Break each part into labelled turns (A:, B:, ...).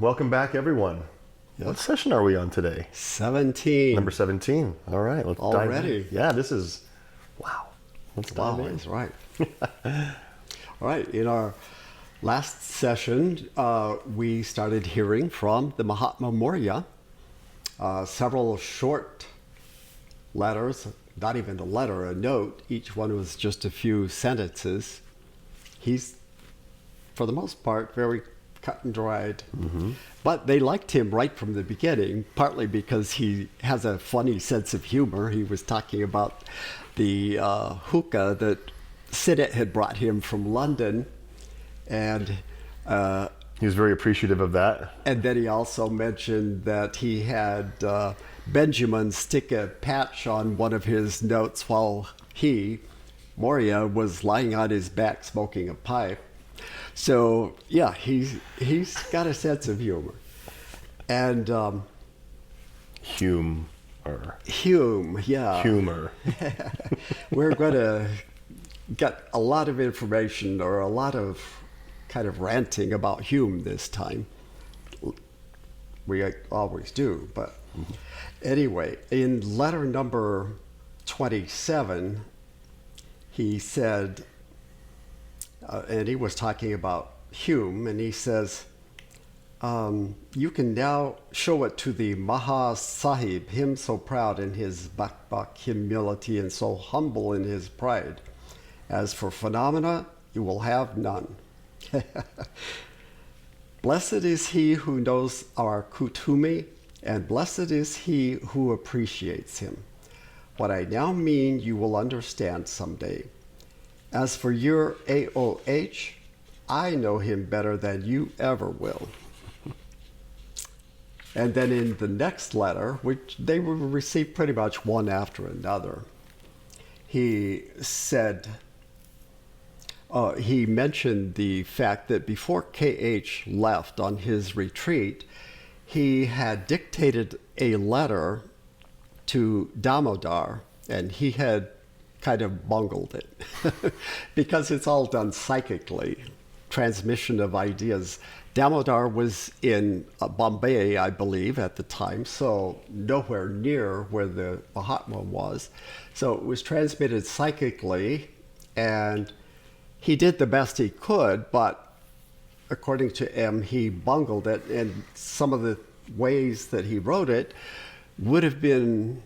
A: Welcome back, everyone.
B: Yes.
A: What session are we on today?
B: 17.
A: Number 17. All right, let's dive in.
B: Already?
A: Yeah, this is, wow. Let's dive in.
B: That's right. All right, in our last session, we started hearing from the Mahatma Letters, several short letters, not even a letter, a note. Each one was just a few sentences. He's, for the most part, very cut and dried. Mm-hmm. But they liked him right from the beginning, partly because he has a funny sense of humor. He was talking about the hookah that Sinnett had brought him from London, and
A: he was very appreciative of that.
B: And then he also mentioned that he had Benjamin stick a patch on one of his notes while he, Morya, was lying on his back smoking a pipe. So yeah, he's got a sense of humor. And
A: Hume,
B: yeah.
A: Humor.
B: We're going to get a lot of information or a lot of kind of ranting about Hume this time. We always do, but anyway, in letter number 27, he said, and he was talking about Hume, and he says, you can now show it to the Maha Sahib, him so proud in his bak humility and so humble in his pride. As for phenomena, you will have none. Blessed is he who knows our Kutumi, and blessed is he who appreciates him. What I now mean you will understand someday. As for your AOH, I know him better than you ever will. And then in the next letter, which they will receive pretty much one after another, he said, he mentioned the fact that before KH left on his retreat, he had dictated a letter to Damodar, and he had kind of bungled it because it's all done psychically, transmission of ideas. Damodar was in Bombay, I believe, at the time, so nowhere near where the Mahatma was. So it was transmitted psychically, and he did the best he could, but according to M, he bungled it, and some of the ways that he wrote it would have been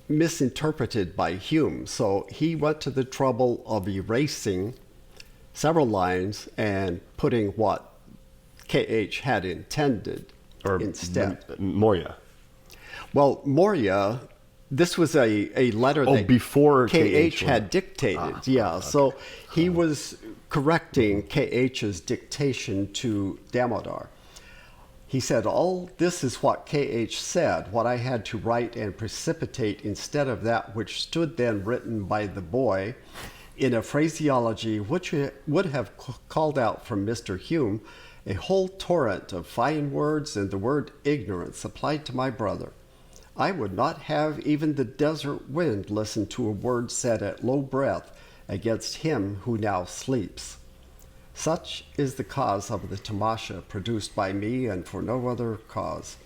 B: misinterpreted by Hume. So he went to the trouble of erasing several lines and putting what KH had intended instead.
A: Morya.
B: Well, Morya, this was a letter that
A: before
B: KH had dictated. Okay. So he was correcting KH's dictation to Damodar. He said, all this is what KH said, what I had to write and precipitate instead of that which stood then written by the boy in a phraseology which would have called out from Mr. Hume a whole torrent of fine words and the word ignorance applied to my brother. I would not have even the desert wind listen to a word said at low breath against him who now sleeps. Such is the cause of the tamasha produced by me and for no other cause.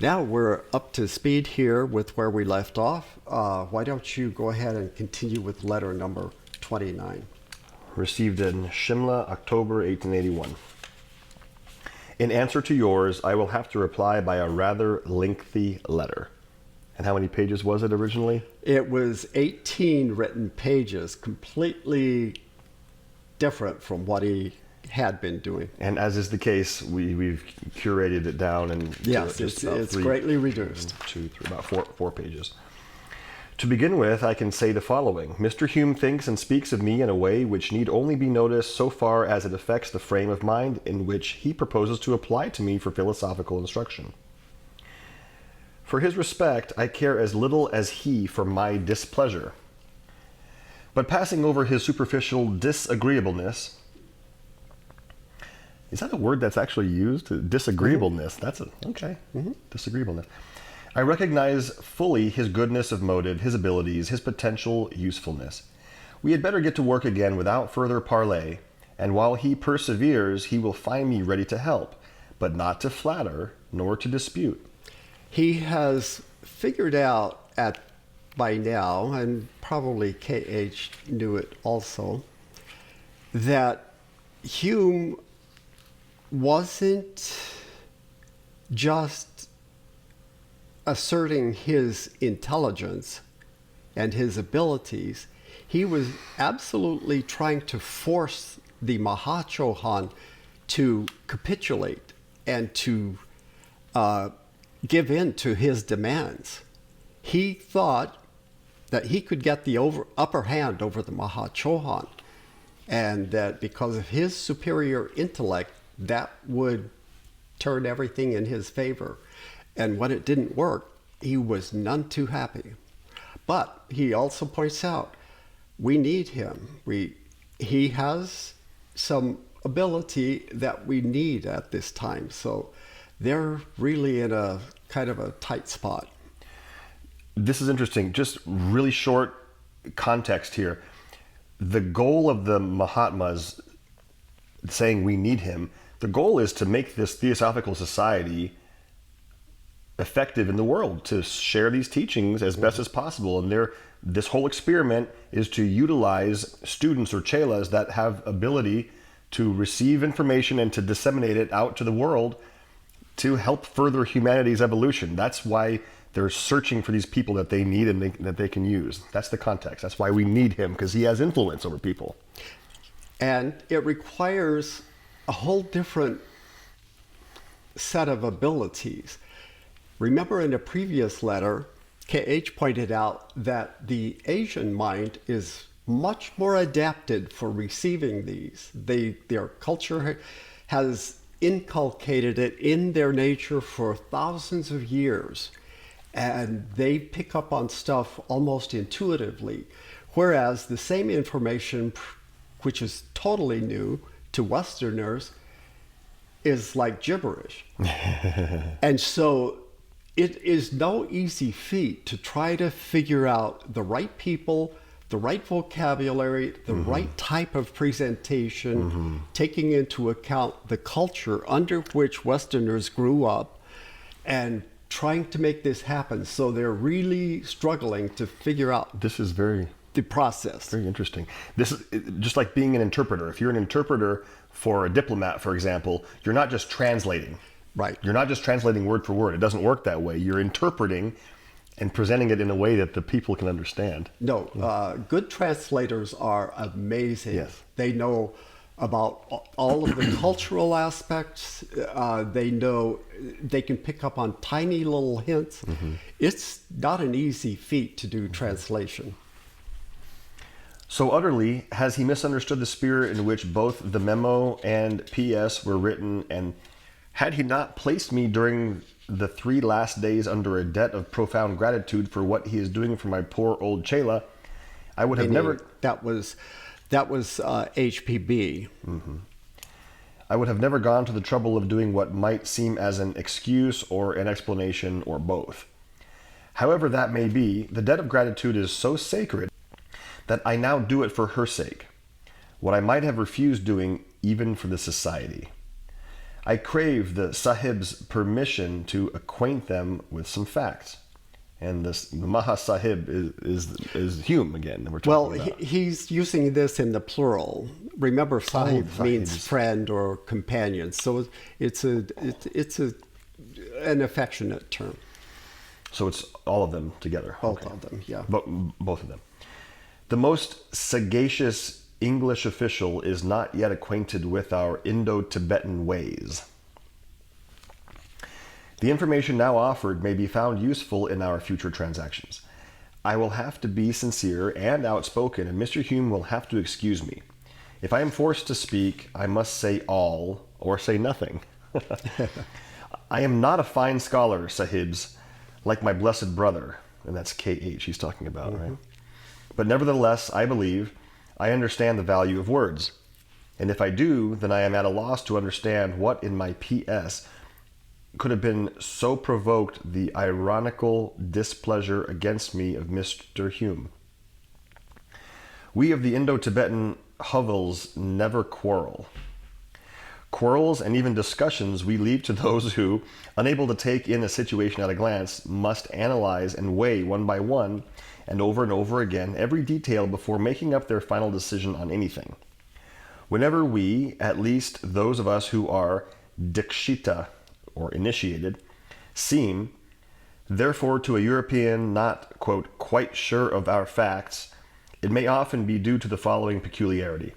B: Now we're up to speed here with where we left off. Why don't you go ahead and continue with letter number 29.
A: Received in Shimla, October 1881. In answer to yours, I will have to reply by a rather lengthy letter. And how many pages was it originally?
B: It was 18 written pages, completely different from what he had been doing.
A: And as is the case, we've curated it down and
B: yes, it's greatly reduced.
A: About four pages. To begin with, I can say the following. Mr. Hume thinks and speaks of me in a way which need only be noticed so far as it affects the frame of mind in which he proposes to apply to me for philosophical instruction. For his respect, I care as little as he for my displeasure. But passing over his superficial disagreeableness, is that a word that's actually used? Disagreeableness, that's it. Okay, disagreeableness. I recognize fully his goodness of motive, his abilities, his potential usefulness. We had better get to work again without further parley, and while he perseveres, he will find me ready to help, but not to flatter nor to dispute.
B: He has figured out by now, and probably KH knew it also, that Hume wasn't just asserting his intelligence and his abilities. He was absolutely trying to force the Mahatchohan to capitulate and to give in to his demands. He thought that he could get the upper hand over the Mahatchohan, and that because of his superior intellect, that would turn everything in his favor. And when it didn't work, he was none too happy. But he also points out, we need him. He has some ability that we need at this time. So they're really in a kind of a tight spot.
A: This is interesting. Just really short context here. The goal of the Mahatmas saying we need him, the goal is to make this theosophical society effective in the world, to share these teachings as best as possible. And this whole experiment is to utilize students or chelas that have ability to receive information and to disseminate it out to the world to help further humanity's evolution. That's why they're searching for these people that they need and that they can use. That's the context. That's why we need him, because he has influence over people.
B: And it requires a whole different set of abilities. Remember in a previous letter, KH pointed out that the Asian mind is much more adapted for receiving these. Their culture has inculcated it in their nature for thousands of years, and they pick up on stuff almost intuitively. Whereas the same information, which is totally new to Westerners, is like gibberish. And so it is no easy feat to try to figure out the right people, the right vocabulary, the right type of presentation, taking into account the culture under which Westerners grew up, and trying to make this happen. So they're really struggling to figure out the process.
A: Very interesting. This is just like being an interpreter. If you're an interpreter for a diplomat, for example, you're not just translating.
B: Right.
A: You're not just translating word for word. It doesn't work that way. You're interpreting and presenting it in a way that the people can understand.
B: No, good translators are amazing.
A: Yes.
B: They know about all of the cultural aspects. They can pick up on tiny little hints. It's not an easy feat to do translation.
A: So utterly has he misunderstood the spirit in which both the memo and PS were written, and had he not placed me during the 3 last days under a debt of profound gratitude for what he is doing for my poor old chela, I would have never...
B: That was HPB.
A: I would have never gone to the trouble of doing what might seem as an excuse or an explanation or both. However that may be, the debt of gratitude is so sacred that I now do it for her sake, what I might have refused doing even for the society. I crave the Sahib's permission to acquaint them with some facts. And the Maha Sahib is Hume again. That we're talking about.
B: He's using this in the plural. Remember, Sahib means friend or companion, so it's an affectionate term.
A: So it's all of them together.
B: Both of them, yeah.
A: Both of them. The most sagacious English official is not yet acquainted with our Indo-Tibetan ways. The information now offered may be found useful in our future transactions. I will have to be sincere and outspoken, and Mr. Hume will have to excuse me. If I am forced to speak, I must say all or say nothing. I am not a fine scholar, Sahibs, like my blessed brother, and that's KH he's talking about, right? But nevertheless, I believe I understand the value of words. And if I do, then I am at a loss to understand what in my PS could have been so provoked the ironical displeasure against me of Mr. Hume. We of the Indo-Tibetan hovels never quarrel. Quarrels and even discussions we leave to those who, unable to take in a situation at a glance, must analyze and weigh one by one and over again every detail before making up their final decision on anything. Whenever we, at least those of us who are dikshita, or initiated, seem, therefore, to a European not, quote, quite sure of our facts, it may often be due to the following peculiarity.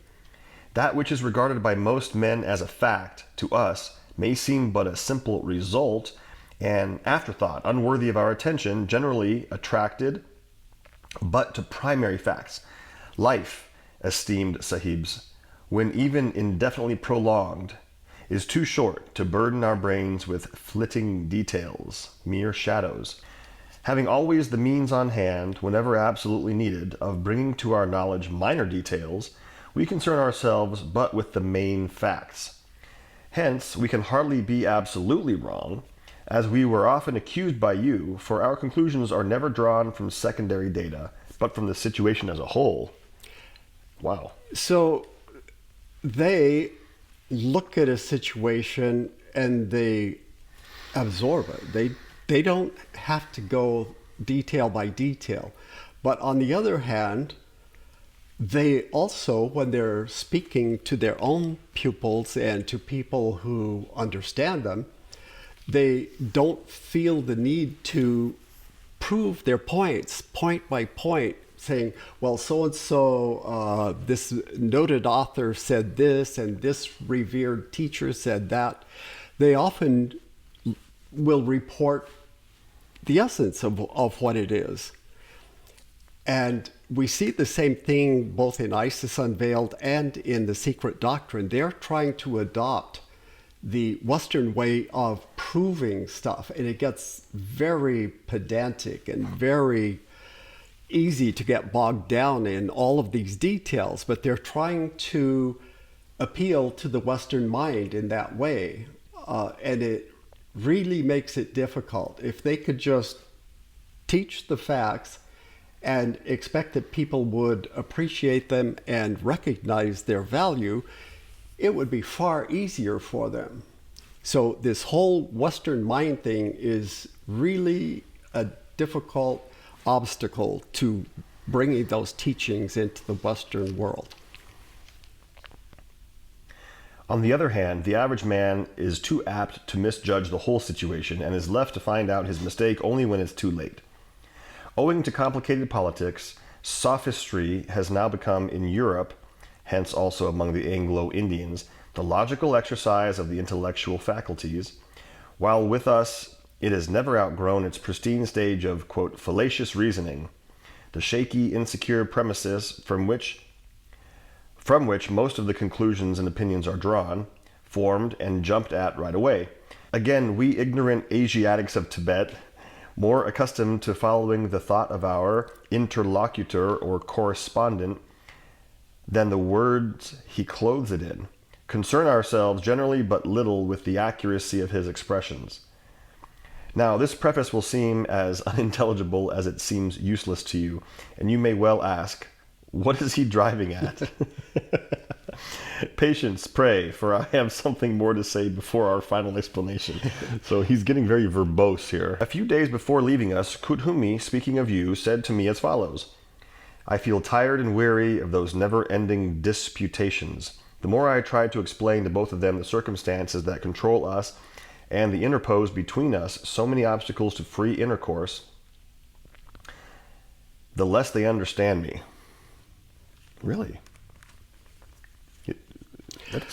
A: That which is regarded by most men as a fact, to us, may seem but a simple result, an afterthought, unworthy of our attention, generally attracted but to primary facts. Life, esteemed sahibs, when even indefinitely prolonged, is too short to burden our brains with flitting details, mere shadows. Having always the means on hand, whenever absolutely needed, of bringing to our knowledge minor details, we concern ourselves but with the main facts. Hence, we can hardly be absolutely wrong, as we were often accused by you, for our conclusions are never drawn from secondary data, but from the situation as a whole. Wow.
B: So they look at a situation and they absorb it. They don't have to go detail by detail. But on the other hand, they also, when they're speaking to their own pupils and to people who understand them, they don't feel the need to prove their points point by point, saying, well, so-and-so, this noted author said this, and this revered teacher said that. They often will report the essence of what it is. And we see the same thing both in Isis Unveiled and in The Secret Doctrine. They're trying to adopt the Western way of proving stuff, and it gets very pedantic and very easy to get bogged down in all of these details, but they're trying to appeal to the Western mind in that way, and it really makes it difficult. If they could just teach the facts and expect that people would appreciate them and recognize their value, it would be far easier for them. So this whole Western mind thing is really a difficult obstacle to bringing those teachings into the Western world.
A: On the other hand, the average man is too apt to misjudge the whole situation and is left to find out his mistake only when it's too late. Owing to complicated politics, sophistry has now become in Europe, hence also among the Anglo-Indians, the logical exercise of the intellectual faculties, while with us it has never outgrown its pristine stage of, quote, fallacious reasoning, the shaky, insecure premises from which most of the conclusions and opinions are drawn, formed, and jumped at right away. Again, we ignorant Asiatics of Tibet, more accustomed to following the thought of our interlocutor or correspondent than the words he clothes it in, concern ourselves generally but little with the accuracy of his expressions. Now, this preface will seem as unintelligible as it seems useless to you, and you may well ask, what is he driving at? Patience, pray, for I have something more to say before our final explanation. So he's getting very verbose here. A few days before leaving us, Kuthumi, speaking of you, said to me as follows: I feel tired and weary of those never-ending disputations. The more I try to explain to both of them the circumstances that control us and the interpose between us so many obstacles to free intercourse, the less they understand me. Really?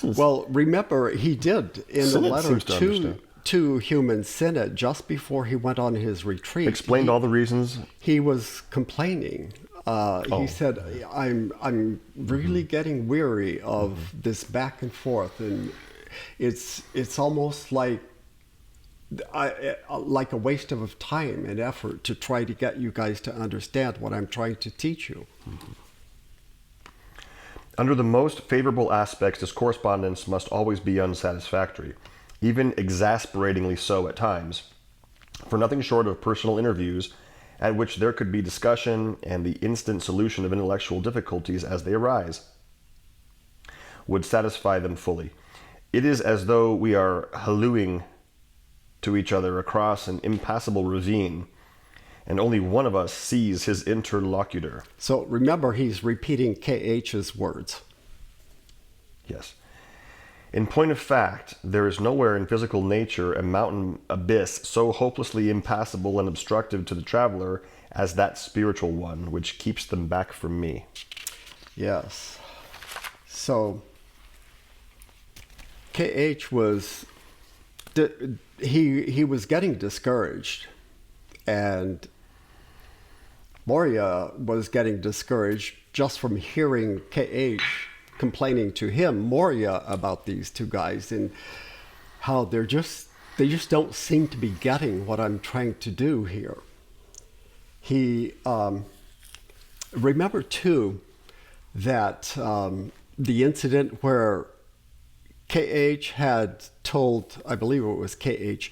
B: Well, remember, he did in a letter to Hume and Sinnett just before he went on his retreat.
A: Explained all the reasons?
B: He was complaining. He said, I'm really getting weary of this back and forth, and it's almost like a waste of time and effort to try to get you guys to understand what I'm trying to teach you.
A: Mm-hmm. Under the most favorable aspects, this correspondence must always be unsatisfactory. even exasperatingly so at times, for nothing short of personal interviews at which there could be discussion and the instant solution of intellectual difficulties as they arise would satisfy them fully. It is as though we are hallooing to each other across an impassable ravine, and only one of us sees his interlocutor.
B: So remember, he's repeating KH's words.
A: Yes. In point of fact, there is nowhere in physical nature a mountain abyss so hopelessly impassable and obstructive to the traveler as that spiritual one, which keeps them back from me.
B: Yes. So KH was he was getting discouraged, and Morya was getting discouraged just from hearing KH complaining to him, Morya, about these two guys and how they just don't seem to be getting what I'm trying to do here. He remember too that the incident where KH had told, I believe it was KH,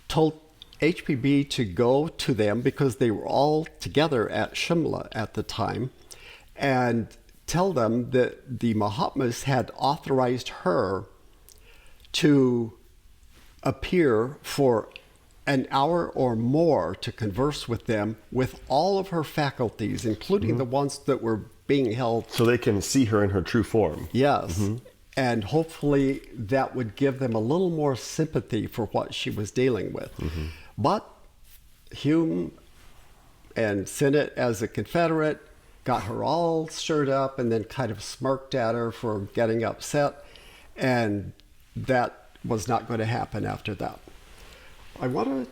B: told HPB to go to them because they were all together at Shimla at the time, and tell them that the Mahatmas had authorized her to appear for an hour or more to converse with them with all of her faculties, including the ones that were being held.
A: So they can see her in her true form.
B: Yes. And hopefully that would give them a little more sympathy for what she was dealing with. But Hume and Sinnett, as a Confederate, got her all stirred up and then kind of smirked at her for getting upset. And that was not going to happen after that. I want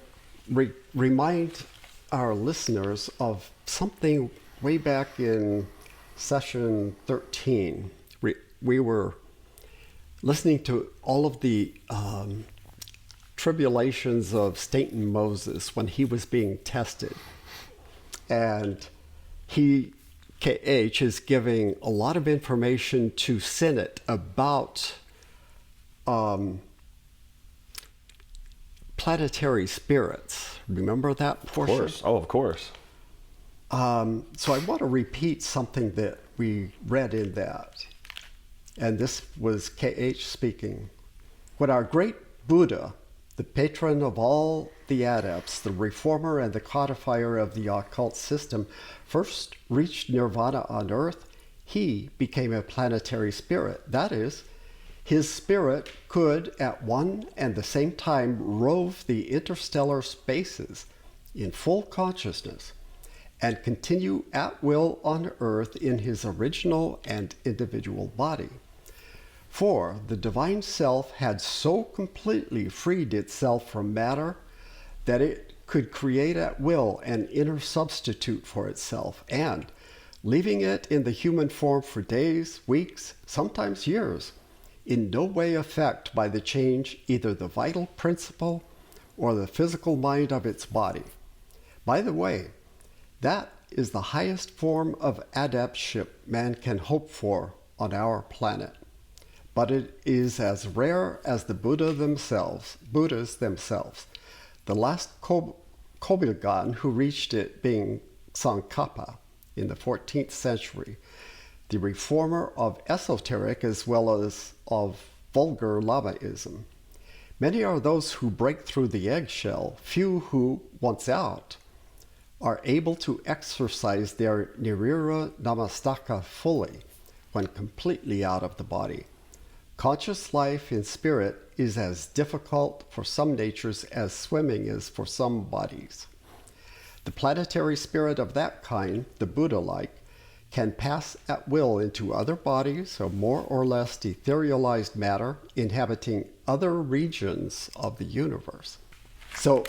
B: to remind our listeners of something way back in session 13. We were listening to all of the tribulations of Stanton Moses when he was being tested. And KH is giving a lot of information to Sinnett about planetary spirits. Remember that portion?
A: Of course. Oh, of course.
B: So I want to repeat something that we read in that. And this was KH speaking. When our great Buddha, the patron of all the adepts, the reformer and the codifier of the occult system, first reached nirvana on earth, he became a planetary spirit. That is, his spirit could at one and the same time rove the interstellar spaces in full consciousness and continue at will on earth in his original and individual body. For the divine self had so completely freed itself from matter that it could create at will an inner substitute for itself, and, leaving it in the human form for days, weeks, sometimes years, in no way affected by the change either the vital principle or the physical mind of its body. By the way, that is the highest form of adeptship man can hope for on our planet. But it is as rare as the Buddhas themselves. The last Kobylgan who reached it being Tsongkhapa in the 14th century, the reformer of esoteric as well as of vulgar Lamaism. Many are those who break through the eggshell, few who, once out, are able to exercise their Nirira Namastaka fully when completely out of the body. Conscious life in spirit is as difficult for some natures as swimming is for some bodies. The planetary spirit of that kind, the Buddha-like, can pass at will into other bodies of more or less etherealized matter, inhabiting other regions of the universe. So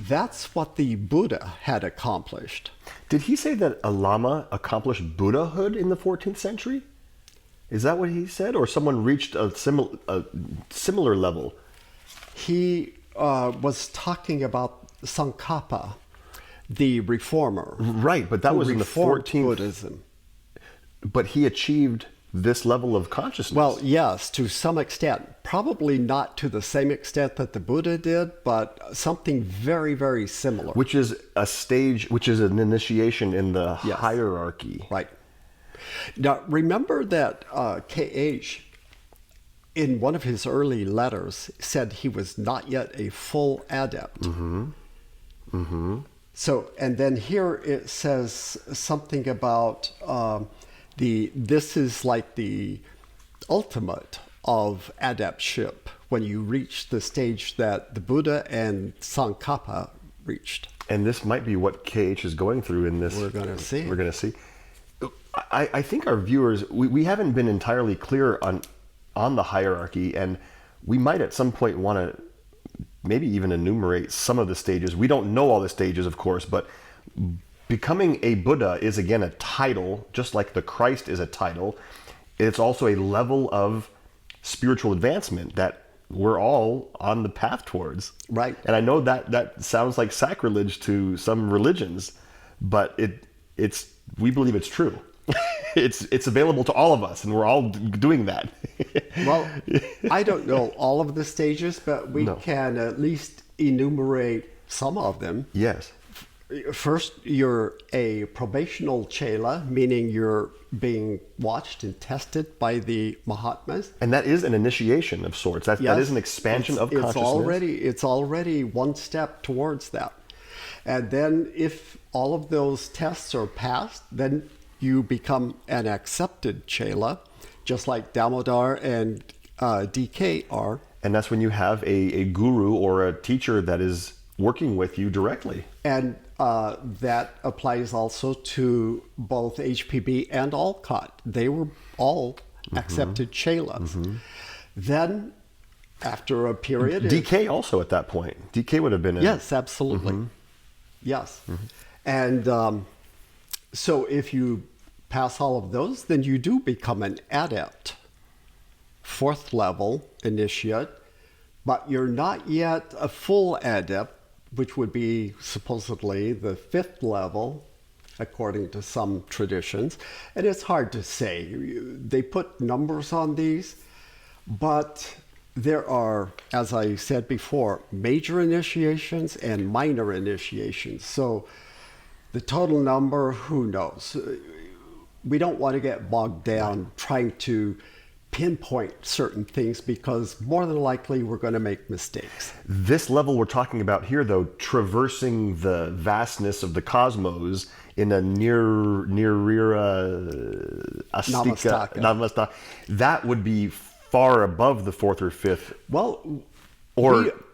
B: that's what the Buddha had accomplished.
A: Did he say that a Lama accomplished Buddhahood in the 14th century? Is that what he said? Or someone reached a similar level?
B: He was talking about Tsongkhapa, the reformer.
A: Right, but that was in the 14th...
B: Buddhism.
A: But he achieved this level of consciousness.
B: Well, yes, to some extent. Probably not to the same extent that the Buddha did, but something very, very similar.
A: Which is a stage, which is an initiation in the
B: Yes.
A: hierarchy.
B: Right. Now, remember that KH, in one of his early letters, said he was not yet a full adept. So, and then here it says something about this is like the ultimate of adeptship when you reach the stage that the Buddha and Tsongkhapa reached.
A: And this might be what KH is going through in this.
B: We're going to see.
A: We're going to see. I think our viewers, we haven't been entirely clear on the hierarchy, and we might at some point want to maybe even enumerate some of the stages. We don't know all the stages, of course, but becoming a Buddha is, again, a title, just like the Christ is a title. It's also a level of spiritual advancement that we're all on the path towards.
B: Right.
A: And I know that sounds like sacrilege to some religions, but we believe it's true. It's available to all of us, and we're all doing that.
B: Well, I don't know all of the stages, but we can at least enumerate some of them.
A: Yes.
B: First, you're a probational chela, meaning you're being watched and tested by the Mahatmas.
A: And that is an initiation of sorts. That is an expansion of consciousness.
B: It's already one step towards that. And then if all of those tests are passed, then you become an accepted chela, just like Damodar and DK are.
A: And that's when you have a guru or a teacher that is working with you directly.
B: And that applies also to both HPB and Alcott. They were all accepted chelas. Then, after a period...
A: DK also at that point. DK would have been...
B: Yes, absolutely. Yes. And so if you pass all of those, then you do become an adept. Fourth level initiate, but you're not yet a full adept, which would be supposedly the fifth level, according to some traditions. And it's hard to say. They put numbers on these, but there are, as I said before, major initiations and minor initiations. So the total number, who knows? We don't want to get bogged down trying to pinpoint certain things, because more than likely we're going to make mistakes.
A: This level we're talking about here, though, traversing the vastness of the cosmos in a Namastaka, that would be far above the fourth or fifth.
B: Well,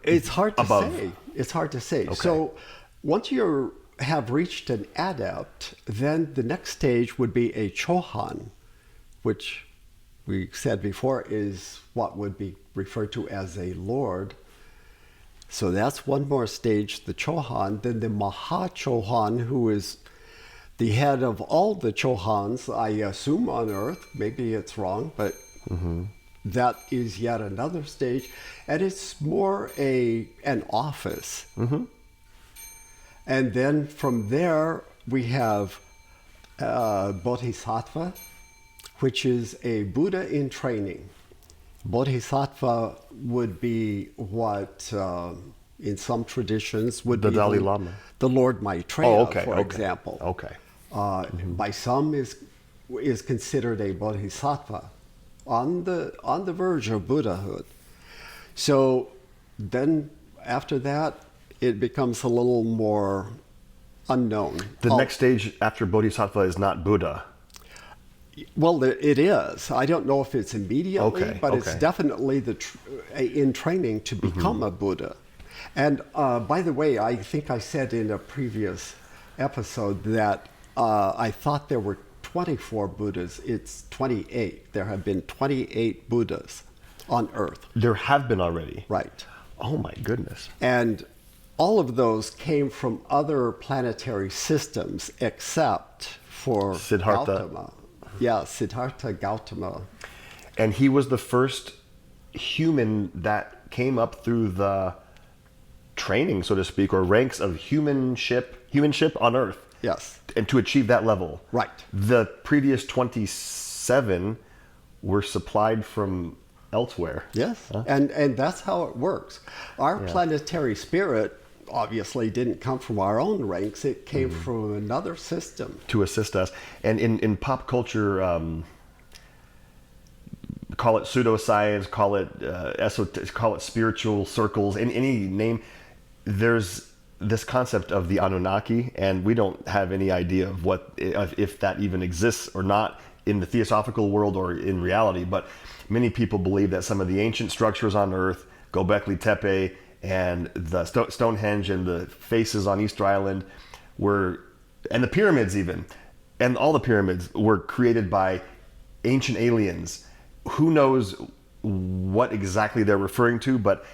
B: it's hard to say. It's hard to say. Okay. So once you have reached an adept, then the next stage would be a Chohan, which we said before is what would be referred to as a lord. So that's one more stage, the Chohan. Then the Maha-Chohan, who is the head of all the Chohans, I assume, on Earth. Maybe it's wrong, but that is yet another stage. And it's more an office. And then from there, we have Bodhisattva, which is a Buddha in training. Bodhisattva would be what, in some traditions, would be the
A: Dalai Lama,
B: the Lord Maitreya, for example. By some is considered a Bodhisattva on the verge of Buddhahood. So then after that, it becomes a little more unknown.
A: The next stage after Bodhisattva is not Buddha.
B: Well, it is. I don't know if it's immediately, but it's definitely in training to become a Buddha. And by the way, I think I said in a previous episode that I thought there were 24 Buddhas. It's 28. There have been 28 Buddhas on Earth.
A: There have been already?
B: Right.
A: Oh my goodness.
B: And all of those came from other planetary systems except for
A: Siddhartha.
B: Gautama. Yeah, Siddhartha Gautama.
A: And he was the first human that came up through the training, so to speak, or ranks of humanship on Earth.
B: Yes.
A: And to achieve that level.
B: Right.
A: The previous 27 were supplied from elsewhere.
B: Yes, and that's how it works. Our planetary spirit obviously didn't come from our own ranks. It came from another system.
A: To assist us. And in pop culture, call it pseudoscience, call it spiritual circles, in any name, there's this concept of the Anunnaki, and we don't have any idea of if that even exists or not in the theosophical world or in reality, but many people believe that some of the ancient structures on Earth, Göbekli Tepe and the Stonehenge and the faces on Easter Island and the pyramids even, and all the pyramids were created by ancient aliens. Who knows what exactly they're referring to, but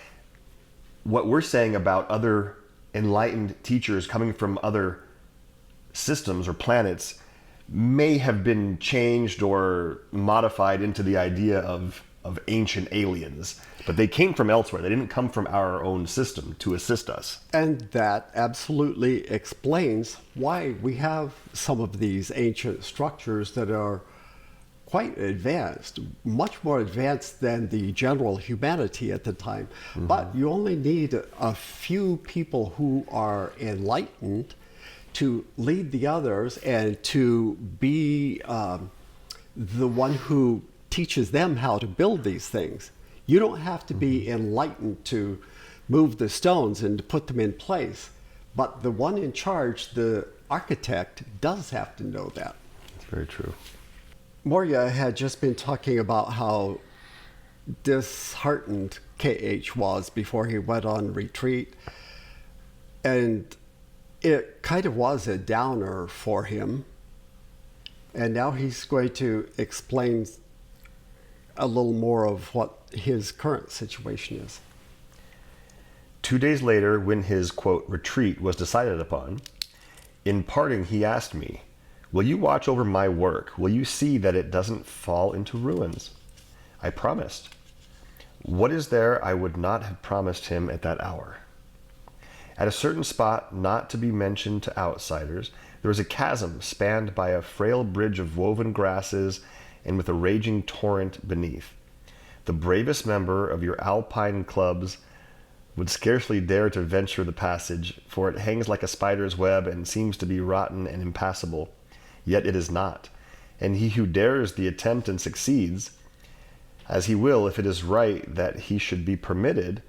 A: what we're saying about other enlightened teachers coming from other systems or planets may have been changed or modified into the idea of ancient aliens, but they came from elsewhere. They didn't come from our own system to assist us.
B: And that absolutely explains why we have some of these ancient structures that are quite advanced, much more advanced than the general humanity at the time. But you only need a few people who are enlightened to lead the others and to be the one who teaches them how to build these things. You don't have to be enlightened to move the stones and to put them in place, but the one in charge, the architect, does have to know that.
A: That's very true.
B: Morya had just been talking about how disheartened KH was before he went on retreat, and it kind of was a downer for him. And now he's going to explain a little more of what his current situation is.
A: 2 days later, when his, quote, retreat was decided upon, in parting he asked me, "Will you watch over my work? Will you see that it doesn't fall into ruins?" I promised. What is there I would not have promised him at that hour? At a certain spot, not to be mentioned to outsiders, there was a chasm spanned by a frail bridge of woven grasses and with a raging torrent beneath. The bravest member of your alpine clubs would scarcely dare to venture the passage, for it hangs like a spider's web and seems to be rotten and impassable. Yet it is not, and he who dares the attempt and succeeds, as he will if it is right that he should be permitted,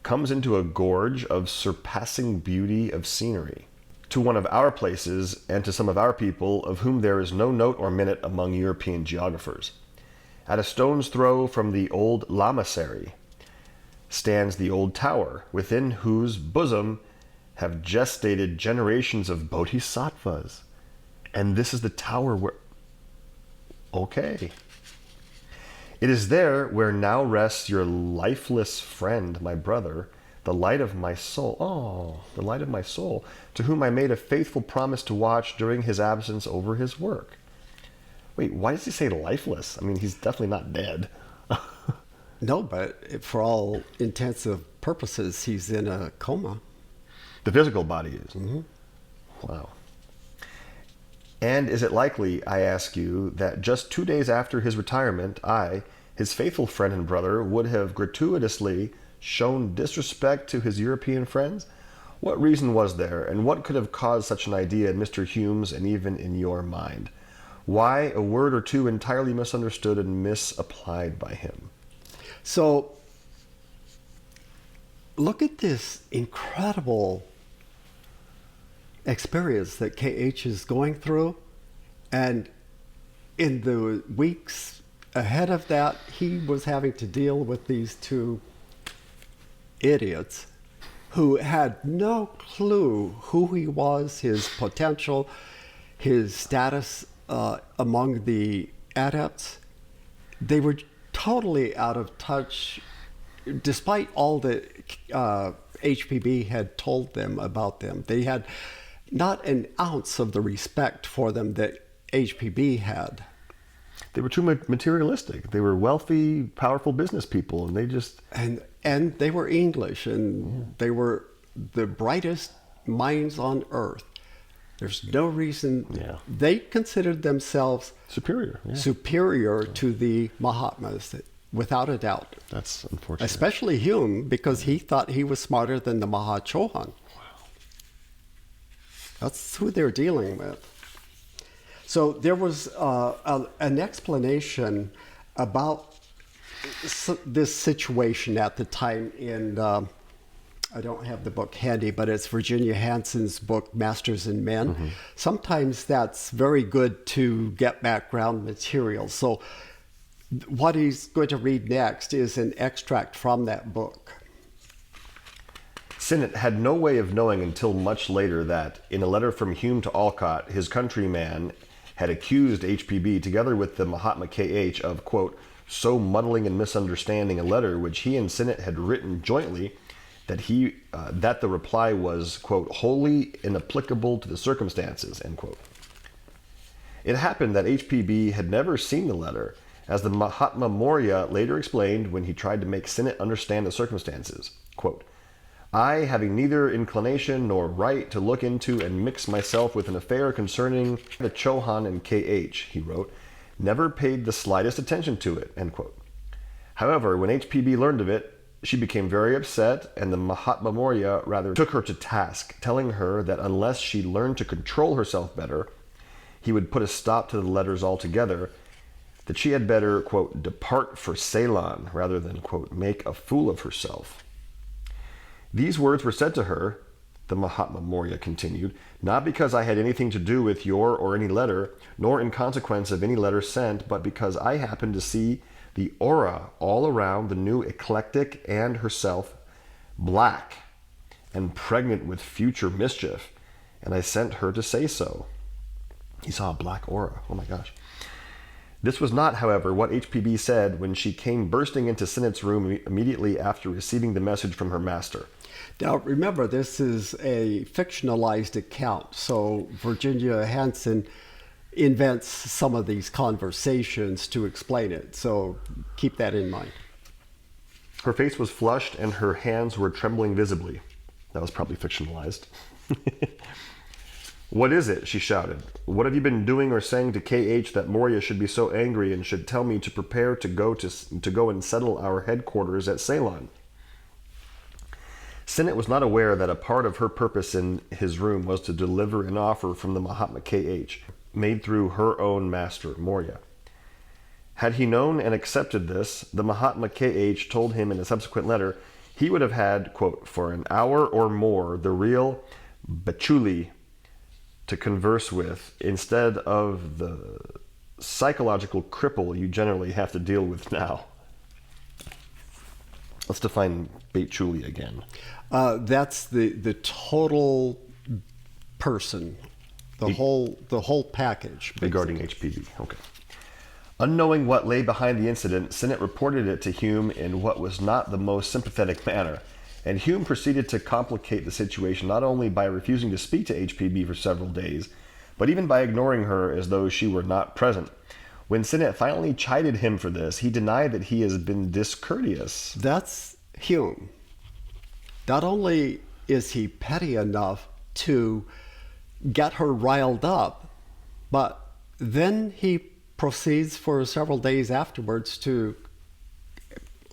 A: comes into a gorge of surpassing beauty of scenery, to one of our places and to some of our people of whom there is no note or minute among European geographers. At a stone's throw from the old lamasery stands the old tower, within whose bosom have gestated generations of bodhisattvas. And this is the tower where... Okay. It is there where now rests your lifeless friend, my brother, the light of my soul. Oh, the light of my soul, to whom I made a faithful promise to watch during his absence over his work. Wait, why does he say lifeless? I mean, he's definitely not dead.
B: No, but for all intensive purposes, he's in a coma.
A: The physical body is.
B: Mm-hmm.
A: Wow. And is it likely, I ask you, that just 2 days after his retirement, I, his faithful friend and brother, would have gratuitously shown disrespect to his European friends? What reason was there, and what could have caused such an idea in Mr. Hume's and even in your mind? Why a word or two entirely misunderstood and misapplied by him?
B: So, look at this incredible experience that KH is going through, and in the weeks ahead of that, he was having to deal with these two idiots who had no clue who he was, his potential, his status among the adepts. They were totally out of touch, despite all that HPB had told them about them. They had not an ounce of the respect for them that HPB had.
A: They were too materialistic. They were wealthy, powerful business people, and they just...
B: And they were English, and they were the brightest minds on earth. There's no reason.
A: Yeah.
B: They considered themselves
A: Superior. Yeah.
B: superior to the Mahatmas, without a doubt.
A: That's unfortunate.
B: Especially Hume, because he thought he was smarter than the Mahachohan. That's who they're dealing with. So there was an explanation about this situation at the time in, I don't have the book handy, but it's Virginia Hansen's book, Masters and Men. Mm-hmm. Sometimes that's very good to get background material. So what he's going to read next is an extract from that book.
A: Sinnett had no way of knowing until much later that, in a letter from Hume to Alcott, his countryman had accused HPB, together with the Mahatma KH, of, quote, so muddling and misunderstanding a letter which he and Sinnett had written jointly that the reply was, quote, wholly inapplicable to the circumstances, end quote. It happened that HPB had never seen the letter, as the Mahatma Letters later explained when he tried to make Sinnett understand the circumstances. Quote, I, having neither inclination nor right to look into and mix myself with an affair concerning the Chohan and KH, he wrote, never paid the slightest attention to it, end quote. However, when HPB learned of it, she became very upset, and the Mahatma Letters rather took her to task, telling her that unless she learned to control herself better, he would put a stop to the letters altogether, that she had better, quote, depart for Ceylon, rather than, quote, make a fool of herself. These words were said to her, the Mahatma Letters continued, not because I had anything to do with your or any letter, nor in consequence of any letter sent, but because I happened to see the aura all around the new eclectic and herself black and pregnant with future mischief, and I sent her to say so. He saw a black aura. Oh my gosh. This was not, however, what HPB said when she came bursting into Sinnett's room immediately after receiving the message from her master.
B: Now, remember, this is a fictionalized account, so Virginia Hansen invents some of these conversations to explain it, so keep that in mind.
A: Her face was flushed and her hands were trembling visibly. That was probably fictionalized. What is it? She shouted. What have you been doing or saying to KH that Morya should be so angry and should tell me to prepare to go and settle our headquarters at Ceylon? Sinnett was not aware that a part of her purpose in his room was to deliver an offer from the Mahatma KH, made through her own master, Morya. Had he known and accepted this, the Mahatma KH told him in a subsequent letter, he would have had, quote, for an hour or more the real Bachuli to converse with, instead of the psychological cripple you generally have to deal with now. Let's define Bachuli again.
B: That's the total person, the whole package.
A: Regarding HPV, okay. Unknowing what lay behind the incident, Sinnett reported it to Hume in what was not the most sympathetic manner, and Hume proceeded to complicate the situation not only by refusing to speak to HPB for several days, but even by ignoring her as though she were not present. When Sinnett finally chided him for this, he denied that he has been discourteous.
B: That's Hume. Not only is he petty enough to get her riled up, but then he proceeds for several days afterwards to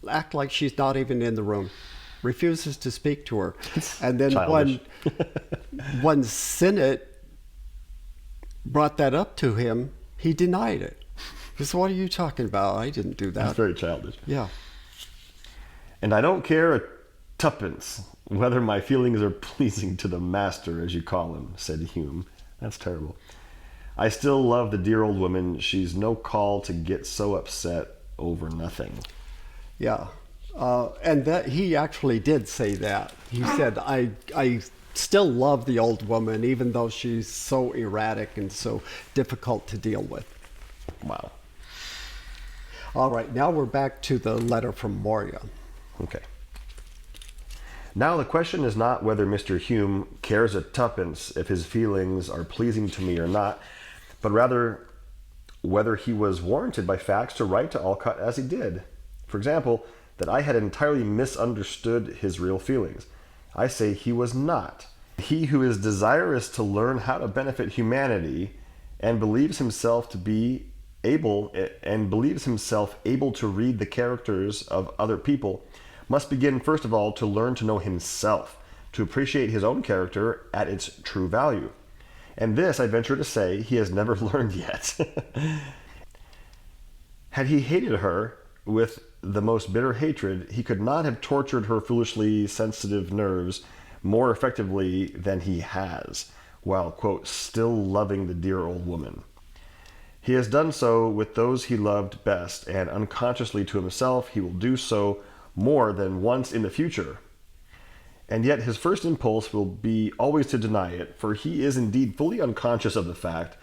B: act like she's not even in the room, refuses to speak to her. And then when Sinnett brought that up to him, he denied it. He said, what are you talking about? I didn't do that.
A: That's very childish.
B: Yeah.
A: And I don't care a tuppence whether my feelings are pleasing to the master, as you call him, said Hume. That's terrible. I still love the dear old woman. She's no call to get so upset over nothing.
B: Yeah. And that he actually did say that. He said, I still love the old woman, even though she's so erratic and so difficult to deal with.
A: Wow.
B: All right, now we're back to the letter from Morya.
A: Okay. Now the question is not whether Mr. Hume cares a tuppence if his feelings are pleasing to me or not, but rather whether he was warranted by facts to write to Alcott as he did. For example, that I had entirely misunderstood his real feelings. I say he was not, He who is desirous to learn how to benefit humanity and believes himself able to read the characters of other people must begin first of all to learn to know himself, to appreciate his own character at its true value. And this, I venture to say, he has never learned yet. Had he hated her with the most bitter hatred, he could not have tortured her foolishly sensitive nerves more effectively than he has, while, quote, still loving the dear old woman. He has done so with those he loved best, and unconsciously to himself he will do so more than once in the future. And yet his first impulse will be always to deny it, for he is indeed fully unconscious of the fact,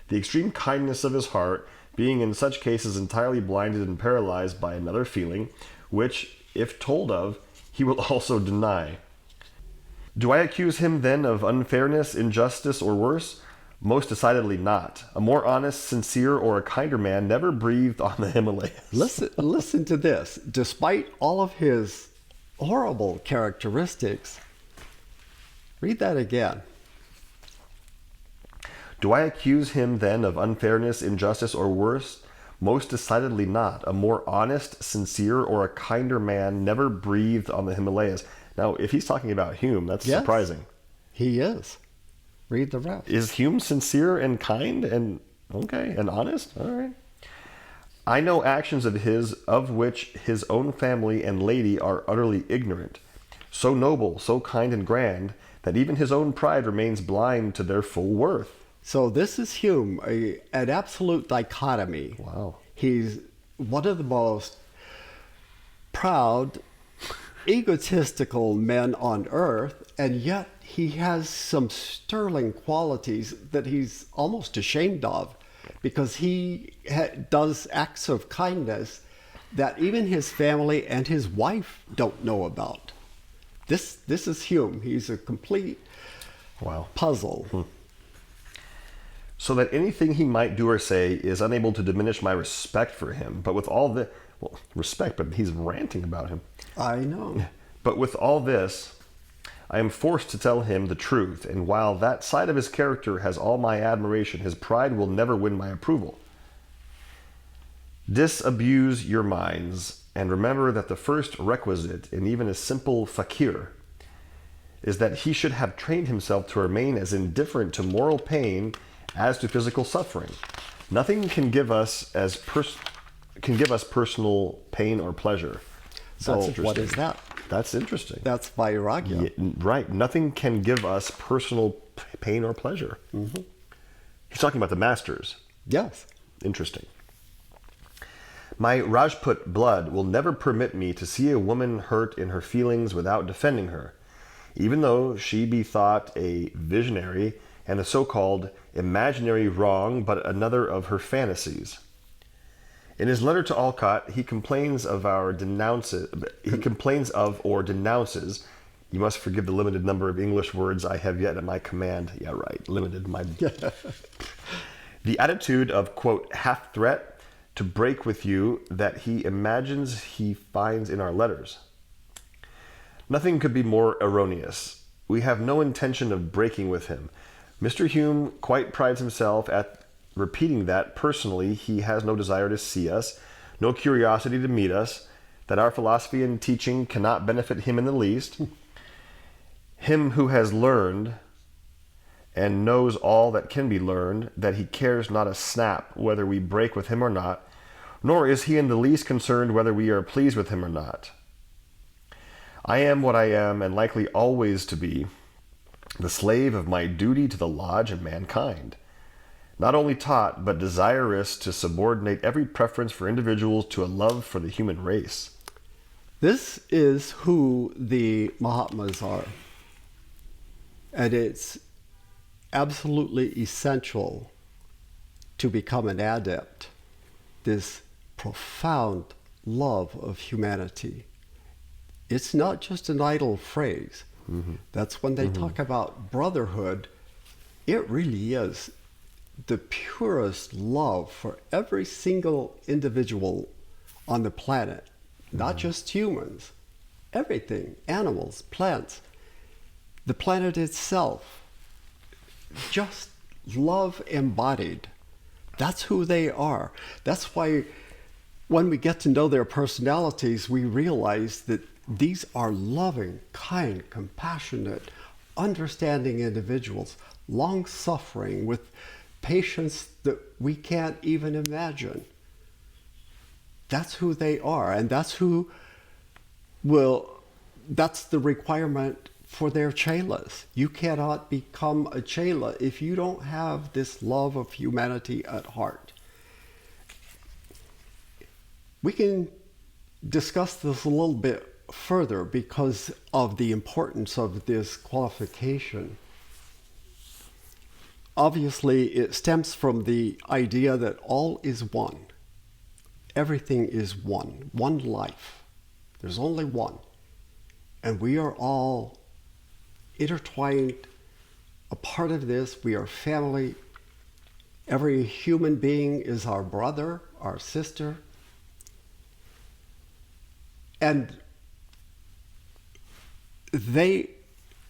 A: the extreme kindness of his heart being in such cases entirely blinded and paralyzed by another feeling, which, if told of, he will also deny. Do I accuse him then of unfairness, injustice, or worse? Most decidedly not. A more honest, sincere, or a kinder man never breathed on the Himalayas.
B: Listen to this. Despite all of his horrible characteristics, read that again.
A: Do I accuse him then of unfairness, injustice, or worse? Most decidedly not. A more honest, sincere, or a kinder man never breathed on the Himalayas. Now, if he's talking about Hume, that's surprising.
B: He is. Read the rest.
A: Is Hume sincere and kind and honest? All right. I know actions of his of which his own family and lady are utterly ignorant, so noble, so kind and grand, that even his own pride remains blind to their full worth.
B: So this is Hume, an absolute dichotomy.
A: Wow.
B: He's one of the most proud, egotistical men on earth, and yet he has some sterling qualities that he's almost ashamed of, because he does acts of kindness that even his family and his wife don't know about. This is Hume. He's a complete puzzle.
A: So that anything he might do or say is unable to diminish my respect for him. But with all this, respect, but he's ranting about him.
B: I know.
A: But with all this, I am forced to tell him the truth, and while that side of his character has all my admiration, his pride will never win my approval. Disabuse your minds, and remember that the first requisite in even a simple fakir is that he should have trained himself to remain as indifferent to moral pain as to physical suffering. Nothing can give us personal pain or pleasure.
B: So what is that?
A: That's interesting.
B: That's vairagya.
A: Yeah, right. Nothing can give us personal pain or pleasure. Mm-hmm. He's talking about the masters.
B: Yes.
A: Interesting. My Rajput blood will never permit me to see a woman hurt in her feelings without defending her, even though she be thought a visionary and the so-called imaginary wrong but another of her fantasies. In his letter to Alcott, he complains of or denounces. You must forgive the limited number of English words I have yet at my command. Yeah, right. Limited. The attitude of, quote, half threat to break with you that he imagines he finds in our letters. Nothing could be more erroneous. We have no intention of breaking with him. Mr. Hume quite prides himself at repeating that, personally, he has no desire to see us, no curiosity to meet us, that our philosophy and teaching cannot benefit him in the least. Him who has learned and knows all that can be learned, that he cares not a snap whether we break with him or not, nor is he in the least concerned whether we are pleased with him or not. I am what I am, and likely always to be, the slave of my duty to the lodge and mankind, not only taught, but desirous to subordinate every preference for individuals to a love for the human race.
B: This is who the Mahatmas are. And it's absolutely essential to become an adept, this profound love of humanity. It's not just an idle phrase. Mm-hmm. That's when they talk about brotherhood. It really is the purest love for every single individual on the planet, not just humans, everything, animals, plants. the planet itself, just love embodied. That's who they are. That's why when we get to know their personalities, we realize that these are loving, kind, compassionate, understanding individuals, long-suffering, with patience that we can't even imagine. That's who they are, and that's the requirement for their chelas. You cannot become a chela if you don't have this love of humanity at heart. We can discuss this a little bit further because of the importance of this qualification. Obviously, it stems from the idea that all is one. Everything is one life. There's only one. And we are all intertwined, a part of this. We are family. Every human being is our brother, our sister. And they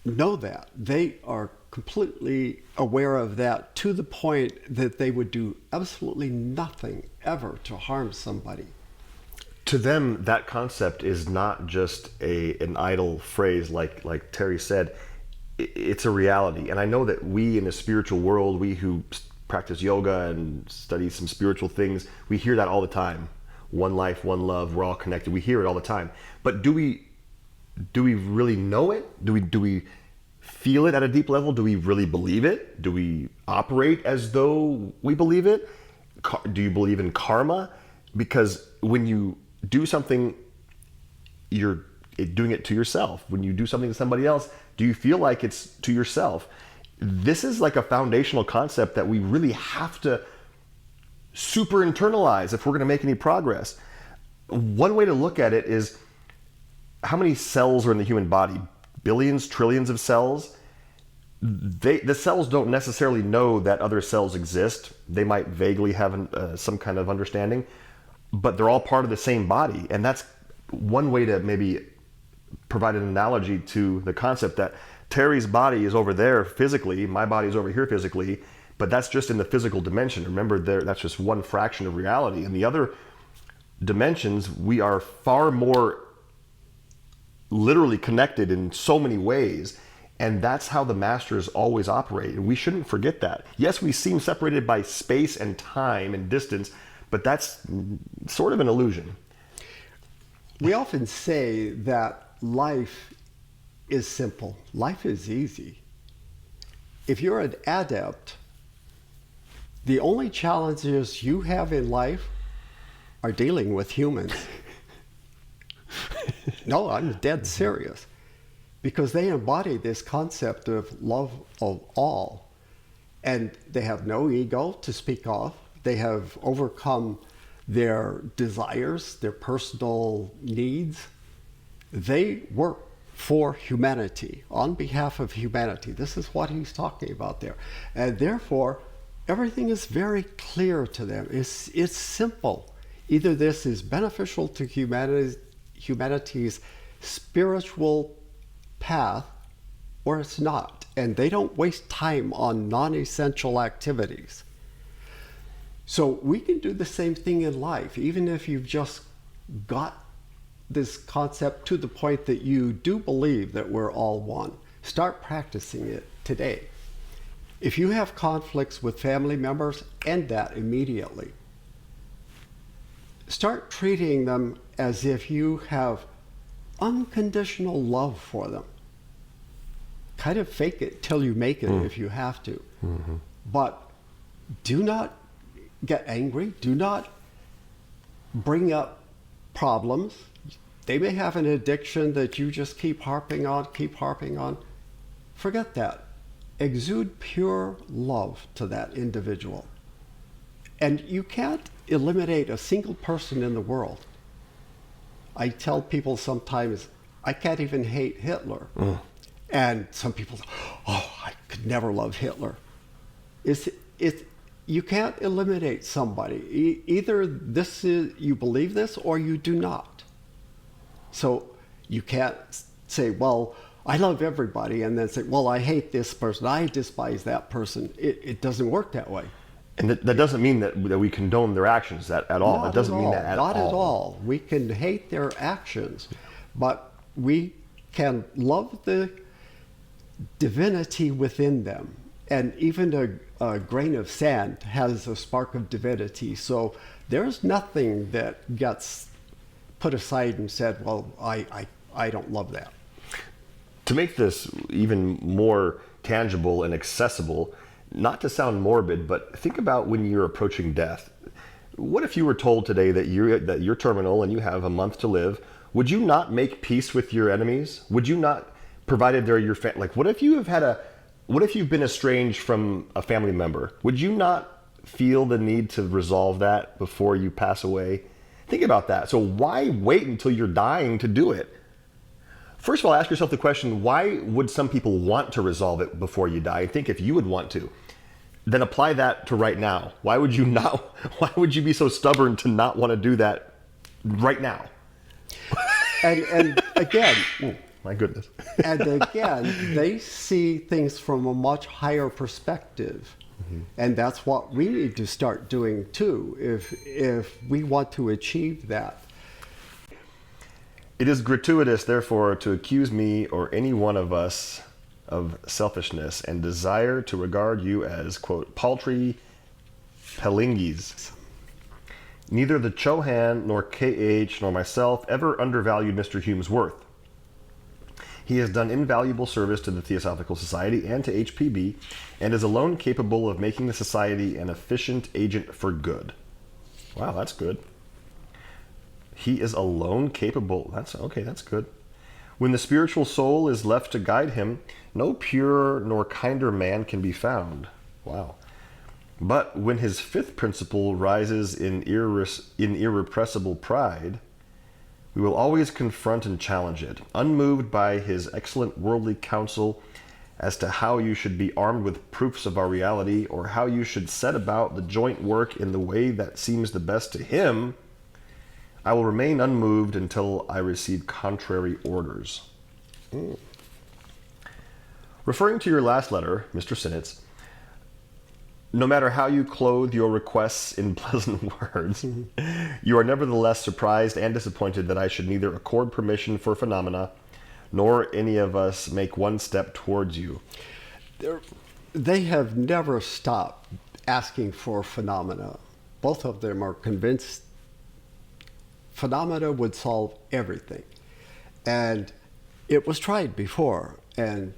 B: know that. They are completely aware of that, to the point that they would do absolutely nothing ever to harm somebody.
A: To them, that concept is not just an idle phrase, like Terry said. It's a reality. And I know that we in the spiritual world, we who practice yoga and study some spiritual things, we hear that all the time. One life, one love, we're all connected. We hear it all the time. But do we really know it? Do we feel it at a deep level? Do we really believe it? Do we operate as though we believe it? Do you believe in karma? Because when you do something, you're doing it to yourself. When you do something to somebody else, do you feel like it's to yourself? This is like a foundational concept that we really have to super internalize if we're going to make any progress. One way to look at it is, how many cells are in the human body? Billions, trillions of cells. The cells don't necessarily know that other cells exist. They might vaguely have some kind of understanding, but they're all part of the same body. And that's one way to maybe provide an analogy to the concept that Terry's body is over there physically, my body is over here physically, but that's just in the physical dimension. Remember, that's just one fraction of reality. In the other dimensions, we are far more literally connected in so many ways, and that's how the masters always operate, and we shouldn't forget that. Yes, we seem separated by space and time and distance, but that's sort of an illusion.
B: We often say that life is simple. Life is easy. If you're an adept, the only challenges you have in life are dealing with humans. No, I'm dead serious. Because they embody this concept of love of all. And they have no ego to speak of. They have overcome their desires, their personal needs. They work for humanity, on behalf of humanity. This is what he's talking about there. And therefore, everything is very clear to them. It's simple. Either this is beneficial to humanity's spiritual path, or it's not. And they don't waste time on non-essential activities. So we can do the same thing in life, even if you've just got this concept to the point that you do believe that we're all one. Start practicing it today. If you have conflicts with family members, end that immediately. Start treating them as if you have unconditional love for them. Kind of fake it till you make it if you have to. Mm-hmm. But do not get angry. Do not bring up problems. They may have an addiction that you just keep harping on. Forget that. Exude pure love to that individual. And you can't eliminate a single person in the world. I tell people sometimes, I can't even hate Hitler. And some people say, oh, I could never love Hitler. You can't eliminate somebody. Either this is, you believe this or you do not. So you can't say, well, I love everybody, and then say, well, I hate this person, I despise that person. It doesn't work that way.
A: And that doesn't mean that we condone their actions at all.
B: Not
A: It doesn't
B: at
A: mean
B: all.
A: that at
B: Not
A: all.
B: at all. We can hate their actions, but we can love the divinity within them. And even a grain of sand has a spark of divinity. So there's nothing that gets put aside and said, well, I don't love that.
A: To make this even more tangible and accessible, not to sound morbid, but think about when you're approaching death. What if you were told today that you're terminal and you have a month to live? Would you not make peace with your enemies? Would you not, provided they're your family? Like, what if you've been estranged from a family member? Would you not feel the need to resolve that before you pass away? Think about that. So why wait until you're dying to do it? First of all, ask yourself the question, why would some people want to resolve it before you die? Think if you would want to. Then apply that to right now. Why would you be so stubborn to not want to do that right now?
B: And again,
A: oh, my goodness.
B: and again, they see things from a much higher perspective. Mm-hmm. And that's what we need to start doing too, if we want to achieve that.
A: It is gratuitous, therefore, to accuse me or any one of us of selfishness and desire to regard you as, quote, paltry pelingis. Neither the Chohan nor KH nor myself ever undervalued Mr. Hume's worth. He has done invaluable service to the Theosophical Society and to HPB, and is alone capable of making the Society an efficient agent for good. Wow, that's good. He is alone capable. That's good. When the spiritual soul is left to guide him, no purer nor kinder man can be found. Wow. But when his fifth principle rises in irrepressible pride, we will always confront and challenge it, unmoved by his excellent worldly counsel as to how you should be armed with proofs of our reality, or how you should set about the joint work in the way that seems the best to him. I will remain unmoved until I receive contrary orders. Referring to your last letter, Mr. Sinnett's, no matter how you clothe your requests in pleasant words, you are nevertheless surprised and disappointed that I should neither accord permission for phenomena, nor any of us make one step towards you.
B: They have never stopped asking for phenomena. Both of them are convinced phenomena would solve everything. And it was tried before, and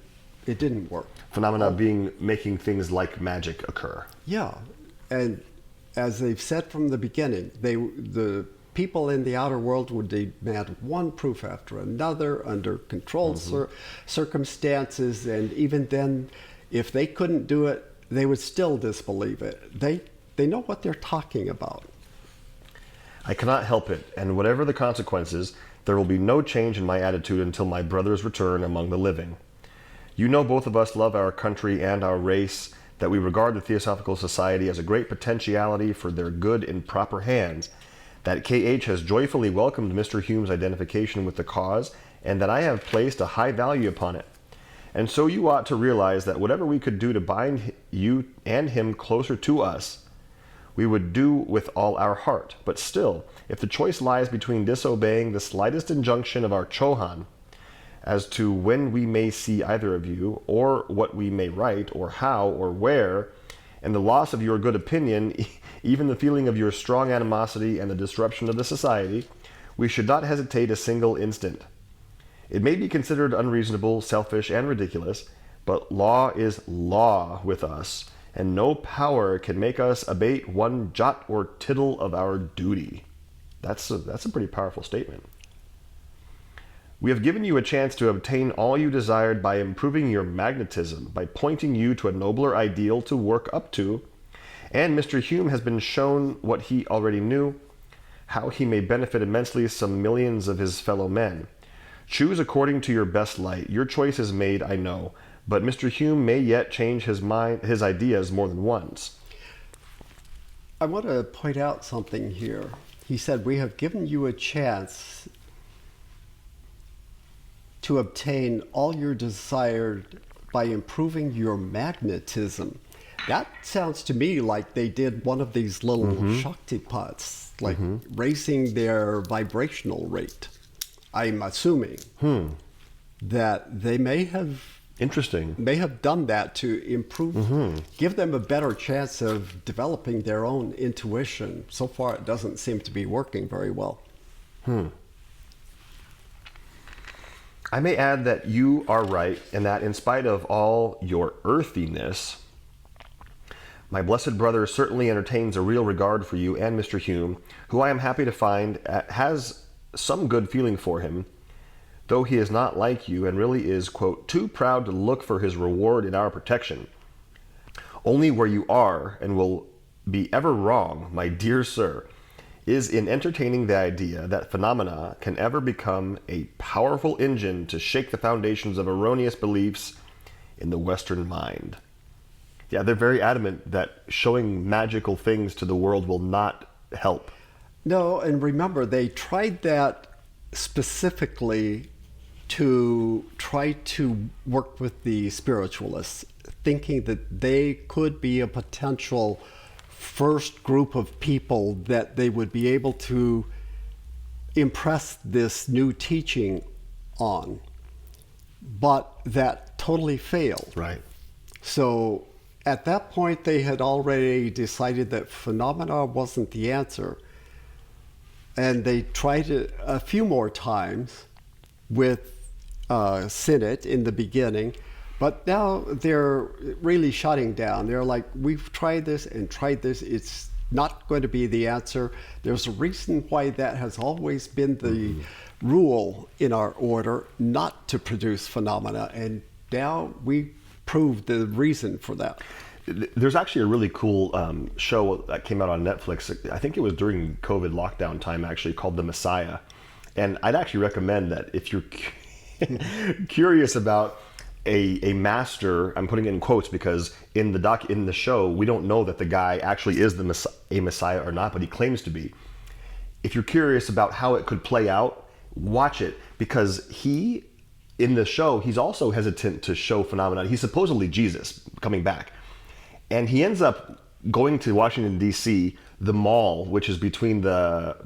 B: it didn't work.
A: Phenomena being making things like magic occur.
B: Yeah, and as they've said from the beginning, the people in the outer world would demand one proof after another under controlled circumstances, and even then, if they couldn't do it, they would still disbelieve it. They know what they're talking about.
A: I cannot help it, and whatever the consequences, there will be no change in my attitude until my brother's return among the living. You know both of us love our country and our race, that we regard the Theosophical Society as a great potentiality for their good in proper hands, that KH has joyfully welcomed Mr. Hume's identification with the cause, and that I have placed a high value upon it. And so you ought to realize that whatever we could do to bind you and him closer to us, we would do with all our heart. But still, if the choice lies between disobeying the slightest injunction of our Chohan as to when we may see either of you, or what we may write, or how, or where, and the loss of your good opinion, even the feeling of your strong animosity and the disruption of the society, we should not hesitate a single instant. It may be considered unreasonable, selfish, and ridiculous, but law is law with us, and no power can make us abate one jot or tittle of our duty. That's a pretty powerful statement. We have given you a chance to obtain all you desired by improving your magnetism, by pointing you to a nobler ideal to work up to, and Mr. Hume has been shown what he already knew, how he may benefit immensely some millions of his fellow men. Choose according to your best light. Your choice is made, I know, but Mr. Hume may yet change his mind, his ideas more than once.
B: I want to point out something here. He said, we have given you a chance to obtain all your desired by improving your magnetism. That sounds to me like they did one of these little Shaktipots, like raising their vibrational rate. I'm assuming that they may have done that to improve, give them a better chance of developing their own intuition. So far, it doesn't seem to be working very well.
A: I may add that you are right, and that in spite of all your earthiness, my blessed brother certainly entertains a real regard for you and Mr. Hume, who I am happy to find has some good feeling for him, though he is not like you and really is, quote, too proud to look for his reward in our protection. Only where you are, and will be ever wrong, my dear sir, is in entertaining the idea that phenomena can ever become a powerful engine to shake the foundations of erroneous beliefs in the Western mind. Yeah, they're very adamant that showing magical things to the world will not help.
B: No, and remember, they tried that specifically to try to work with the spiritualists, thinking that they could be a potential first group of people that they would be able to impress this new teaching on. But that totally failed.
A: Right.
B: So at that point, they had already decided that phenomena wasn't the answer. And they tried it a few more times with Sinnett in the beginning. But now they're really shutting down. They're like, we've tried this and tried this. It's not going to be the answer. There's a reason why that has always been the rule in our order, not to produce phenomena. And now we proved the reason for that.
A: There's actually a really cool show that came out on Netflix. I think it was during COVID lockdown time, actually, called The Messiah. And I'd actually recommend that if you're curious about a master, I'm putting it in quotes because in the show we don't know that the guy actually is a messiah or not, but he claims to be. If you're curious about how it could play out, watch it, because in the show he's also hesitant to show phenomena. He's supposedly Jesus coming back, and he ends up going to Washington D.C., the mall, which is between the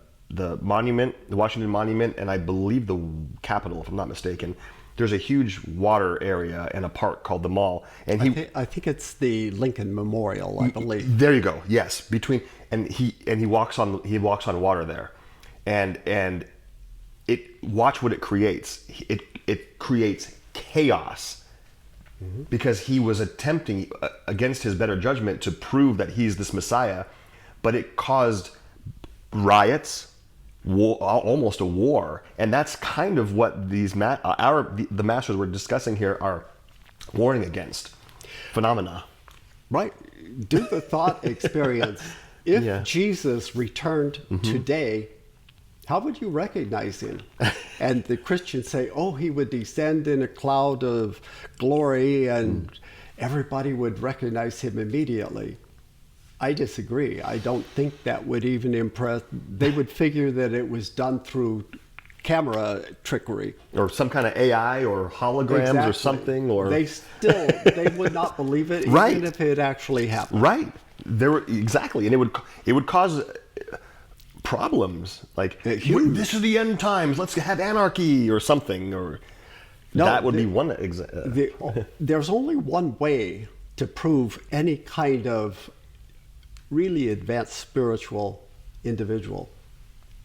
A: monument, the Washington Monument, and I believe the Capitol, if I'm not mistaken. There's a huge water area and a park called the Mall, and
B: I think it's the Lincoln Memorial, I believe.
A: There you go. Yes, he walks on water there, and watch what it creates. It creates chaos because he was attempting against his better judgment to prove that he's this Messiah, but it caused riots. Almost a war, and that's kind of what these the masters we're discussing here are warning against. Phenomena.
B: Right. Do the thought experience. If Jesus returned today, how would you recognize him? And the Christians say, oh, he would descend in a cloud of glory and everybody would recognize him immediately. I disagree. I don't think that would even impress. They would figure that it was done through camera trickery.
A: Or some kind of AI or holograms or something. Or
B: they would not believe it, even if it actually happened.
A: Right. Exactly. And it would cause problems. Like, this is the end times. Let's have anarchy or something. Or that would be one example.
B: There's only one way to prove any kind of really advanced spiritual individual.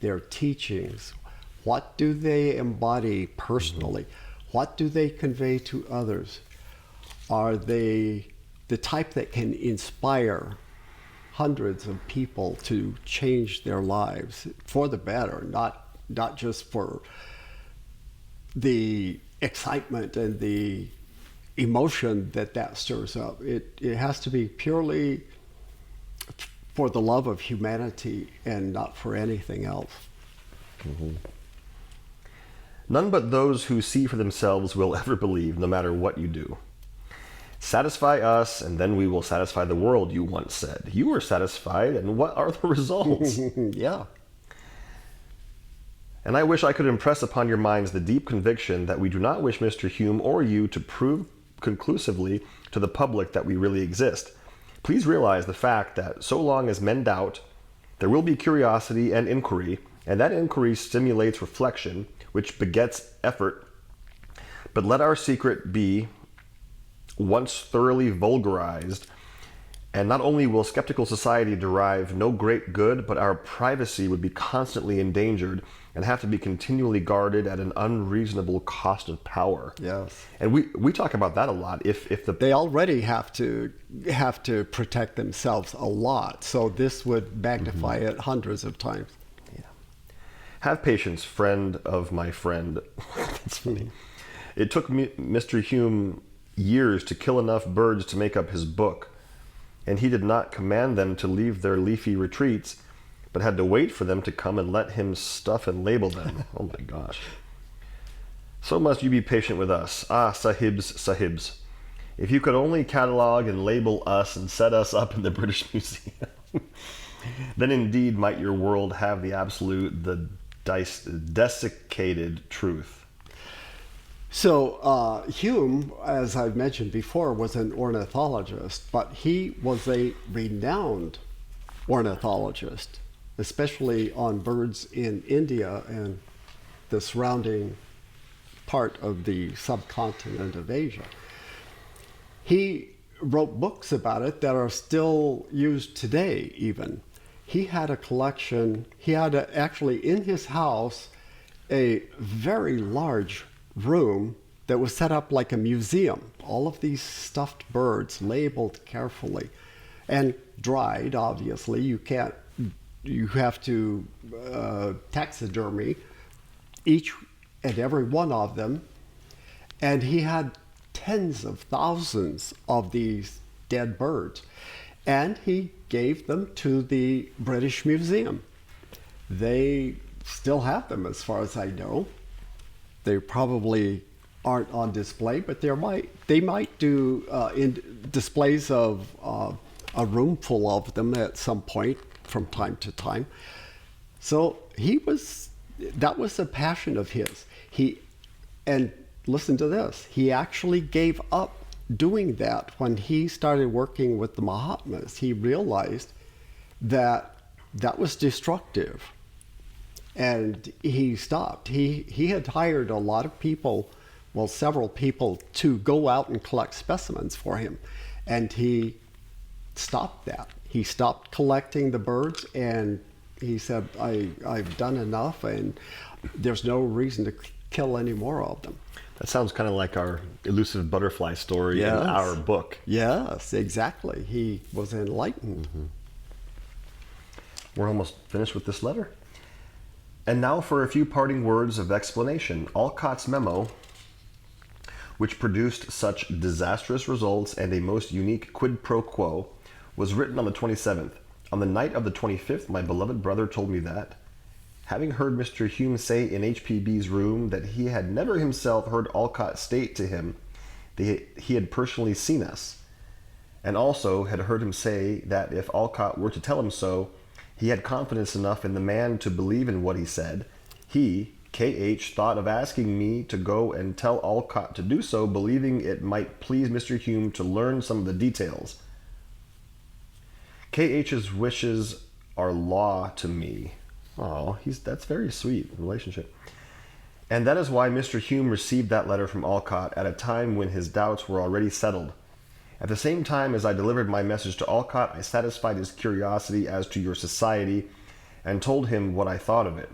B: Their teachings. What do they embody personally? What do they convey to others? Are they the type that can inspire hundreds of people to change their lives for the better, not just for the excitement and the emotion that stirs up? It has to be purely for the love of humanity and not for anything else.
A: None but those who see for themselves will ever believe, no matter what you do. Satisfy us, and then we will satisfy the world, you once said. You were satisfied, and what are the results?
B: Yeah.
A: And I wish I could impress upon your minds the deep conviction that we do not wish Mr. Hume or you to prove conclusively to the public that we really exist. Please realize the fact that so long as men doubt, there will be curiosity and inquiry, and that inquiry stimulates reflection, which begets effort. But let our secret be once thoroughly vulgarized, and not only will skeptical society derive no great good, but our privacy would be constantly endangered and have to be continually guarded at an unreasonable cost of power.
B: Yes.
A: And we talk about that a lot. If
B: They already have to protect themselves a lot, so this would magnify it hundreds of times.
A: Yeah. Have patience, friend of my friend. That's funny. It took Mr. Hume years to kill enough birds to make up his book, and he did not command them to leave their leafy retreats, but had to wait for them to come and let him stuff and label them. Oh my gosh. So must you be patient with us. Ah, sahibs. If you could only catalog and label us and set us up in the British Museum, then indeed might your world have the absolute, the desiccated truth.
B: So Hume, as I've mentioned before, was an ornithologist, but he was a renowned ornithologist, especially on birds in India and the surrounding part of the subcontinent of Asia. He wrote books about it that are still used today even. He had a collection, actually in his house, a very large room that was set up like a museum. All of these stuffed birds labeled carefully and dried, obviously. You have to taxidermy each and every one of them. And he had tens of thousands of these dead birds. And he gave them to the British Museum. They still have them as far as I know. They probably aren't on display, but they might do displays of a room full of them at some point from time to time. So that was a passion of his. And listen to this, he actually gave up doing that when he started working with the Mahatmas. He realized that was destructive. And he stopped. He had hired a lot of people, well, several people, to go out and collect specimens for him. And he stopped that. He stopped collecting the birds, and he said, I've done enough, and there's no reason to kill any more of them.
A: That sounds kind of like our elusive butterfly story in our book.
B: Yes, exactly. He was enlightened.
A: Mm-hmm. We're almost finished with this letter. And now for a few parting words of explanation. Alcott's memo, which produced such disastrous results and a most unique quid pro quo, was written on the 27th. On the night of the 25th, my beloved brother told me that, having heard Mr. Hume say in HPB's room that he had never himself heard Alcott state to him that he had personally seen us, and also had heard him say that if Alcott were to tell him so, he had confidence enough in the man to believe in what he said. He, KH, thought of asking me to go and tell Alcott to do so, believing it might please Mr. Hume to learn some of the details. KH's wishes are law to me. Oh, that's very sweet relationship. And that is why Mr. Hume received that letter from Alcott at a time when his doubts were already settled. At the same time as I delivered my message to Alcott, I satisfied his curiosity as to your society and told him what I thought of it.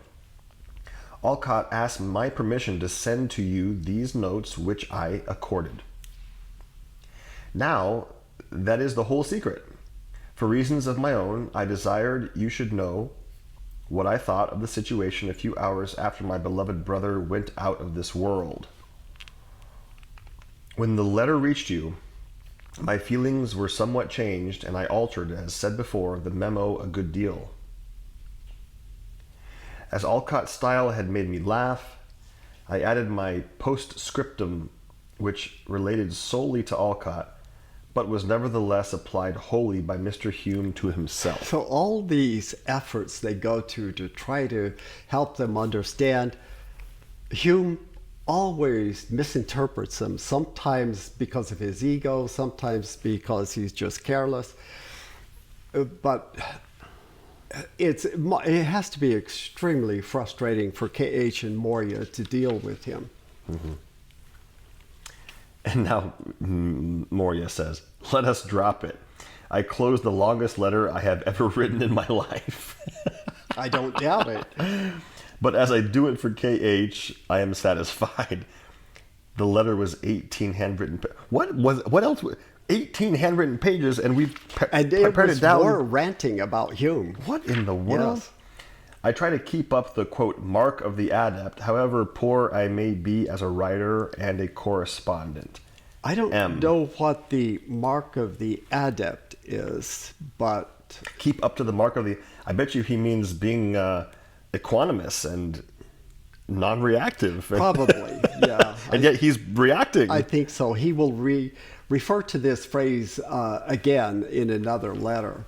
A: Alcott asked my permission to send to you these notes, which I accorded. Now, that is the whole secret. For reasons of my own, I desired you should know what I thought of the situation a few hours after my beloved brother went out of this world. When the letter reached you, my feelings were somewhat changed, and I altered, as said before, the memo a good deal. As Alcott's style had made me laugh, I added my postscriptum, which related solely to Alcott, but was nevertheless applied wholly by Mr. Hume to himself.
B: So all these efforts they go to try to help them understand, Hume always misinterprets them, sometimes because of his ego, sometimes because he's just careless. But it has to be extremely frustrating for KH and Morya to deal with him.
A: Mm-hmm. And now Morya says, "Let us drop it. I closed the longest letter I have ever written in my life."
B: I don't doubt it.
A: "But as I do it for KH, I am satisfied." The letter was 18 handwritten. What else? 18 handwritten pages, and we've prepared it down.
B: More ranting about Hume.
A: What in the world?
B: Yes.
A: "I try to keep up the, quote, mark of the adept, however poor I may be as a writer and a correspondent."
B: I don't know what the mark of the adept is, but...
A: Keep up to the mark of the... I bet you he means being equanimous and non-reactive.
B: Probably, yeah.
A: And yet he's reacting.
B: I think so. He will refer to this phrase again in another letter.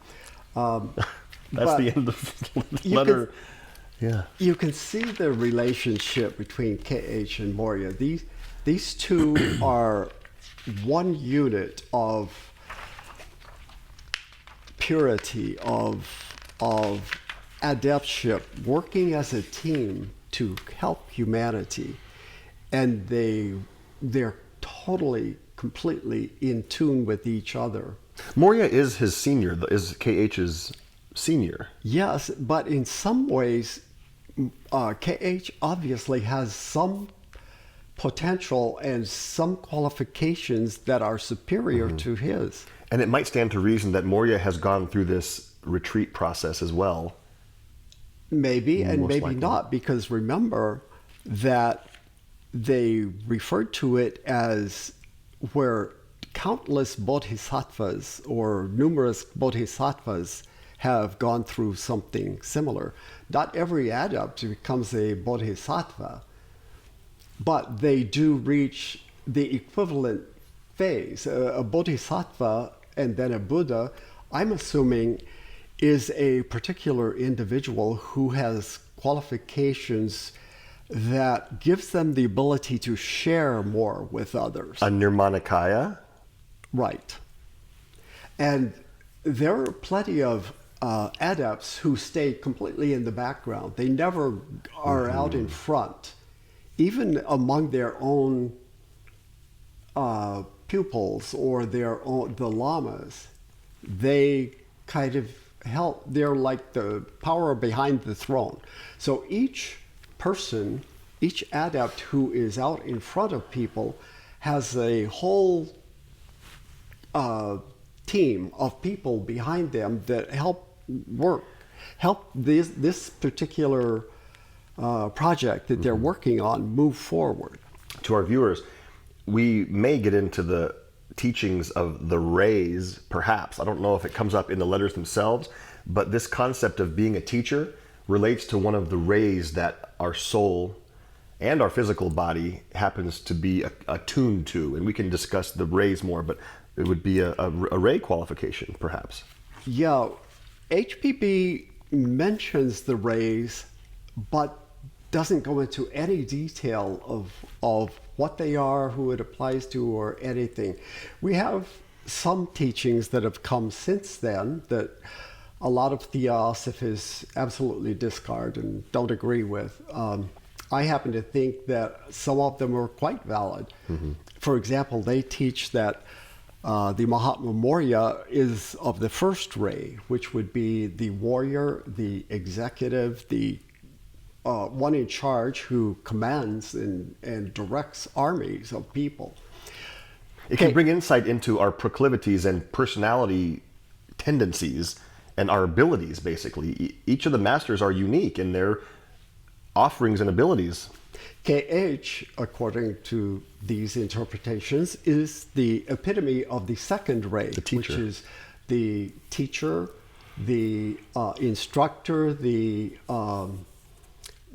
A: That's the end of the letter. You
B: can see the relationship between KH and Morya. These two are one unit of purity, of adeptship, working as a team to help humanity, and they're totally, completely in tune with each other.
A: Morya is his senior, is KH's senior.
B: Yes, but in some ways, KH obviously has some potential and some qualifications that are superior to his.
A: And it might stand to reason that Morya has gone through this retreat process as well.
B: Maybe, and
A: Most
B: maybe
A: likely.
B: not, because remember that they referred to it as where countless bodhisattvas or numerous bodhisattvas have gone through something similar. Not every adept becomes a bodhisattva, but they do reach the equivalent phase. A bodhisattva and then a Buddha, I'm assuming, is a particular individual who has qualifications that gives them the ability to share more with others.
A: A Nirmanakaya?
B: Right. And there are plenty of adepts who stay completely in the background. They never are out in front. Even among their own pupils or the lamas, they kind of help. They're like the power behind the throne. So each person, each adept who is out in front of people has a whole team of people behind them that help this particular project that they're working on move forward.
A: To our viewers, we may get into the teachings of the rays, perhaps. I don't know if it comes up in the letters themselves, but this concept of being a teacher relates to one of the rays that our soul and our physical body happens to be attuned to. And we can discuss the rays more, but it would be a ray qualification, perhaps.
B: Yeah, HPB mentions the rays, but doesn't go into any detail of what they are, who it applies to, or anything. We have some teachings that have come since then that a lot of theosophists absolutely discard and don't agree with. I happen to think that some of them are quite valid. Mm-hmm. For example, they teach that the Mahatma Letters is of the first ray, which would be the warrior, the executive, the one in charge who commands and directs armies of people.
A: It can bring insight into our proclivities and personality tendencies and our abilities, basically. Each of the masters are unique in their offerings and abilities.
B: KH, according to these interpretations, is the epitome of the second ray, which is the teacher, the instructor, the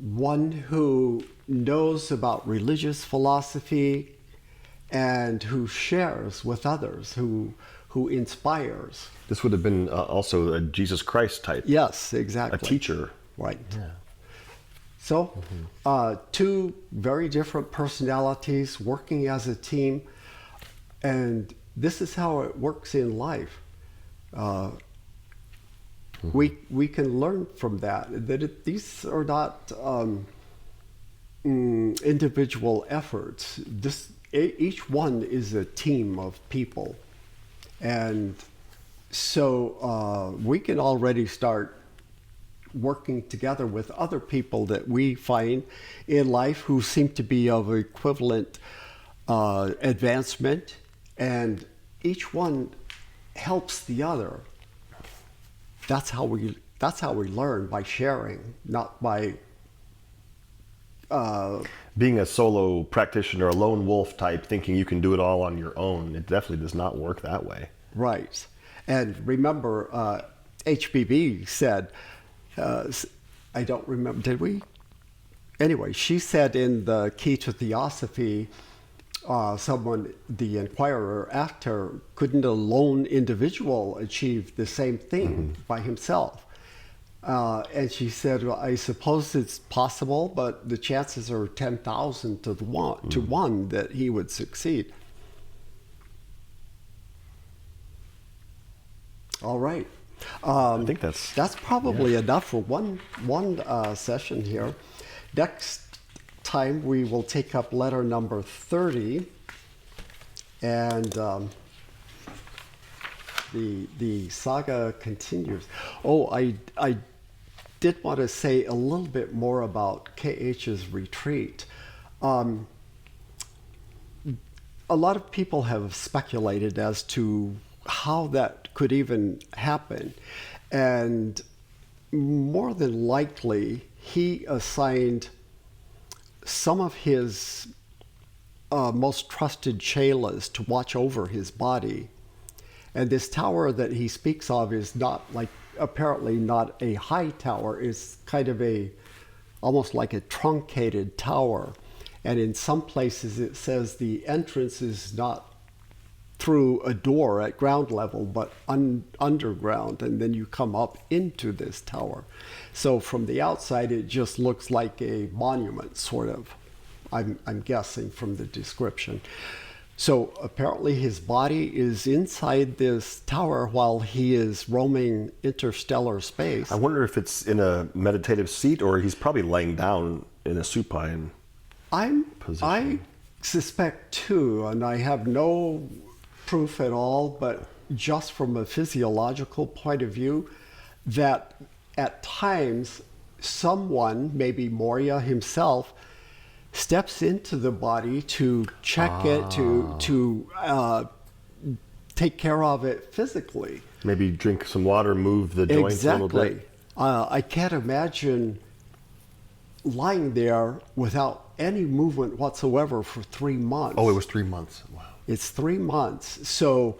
B: one who knows about religious philosophy and who shares with others, who who inspires.
A: This would have been also a Jesus Christ type.
B: Yes, exactly.
A: A teacher.
B: Right.
A: Yeah.
B: So, two very different personalities working as a team, and this is how it works in life. We can learn from that, these are not individual efforts. Each one is a team of people. And so we can already start working together with other people that we find in life who seem to be of equivalent advancement, and each one helps the other. That's how we learn, by sharing, not by
A: being a solo practitioner, a lone wolf type, thinking you can do it all on your own. It definitely does not work that way.
B: Right. And remember, HBB said, I don't remember, did we? Anyway, she said in the Key to Theosophy, the Inquirer, asked her, couldn't a lone individual achieve the same thing by himself? And she said, well, I suppose it's possible, but the chances are 10,000 to one that he would succeed. All right.
A: I think that's
B: probably enough for one session here. Next time we will take up letter number 30, and the saga continues. Oh, I did want to say a little bit more about KH's retreat. A lot of people have speculated as to how that could even happen. And more than likely, he assigned some of his most trusted chelas to watch over his body. And this tower that he speaks of is apparently not a high tower. It's kind of almost like a truncated tower. And in some places it says the entrance is not through a door at ground level, but underground, and then you come up into this tower. So from the outside, it just looks like a monument, sort of. I'm guessing from the description. So apparently his body is inside this tower while he is roaming interstellar space.
A: I wonder if it's in a meditative seat, or he's probably laying down in a supine position.
B: I suspect too, and I have no proof at all, but just from a physiological point of view, that at times someone, maybe Morya himself, steps into the body to check it, to take care of it physically.
A: Maybe drink some water, move the joints a little bit.
B: I can't imagine lying there without any movement whatsoever for 3 months.
A: Oh, it was 3 months. Wow.
B: It's 3 months. So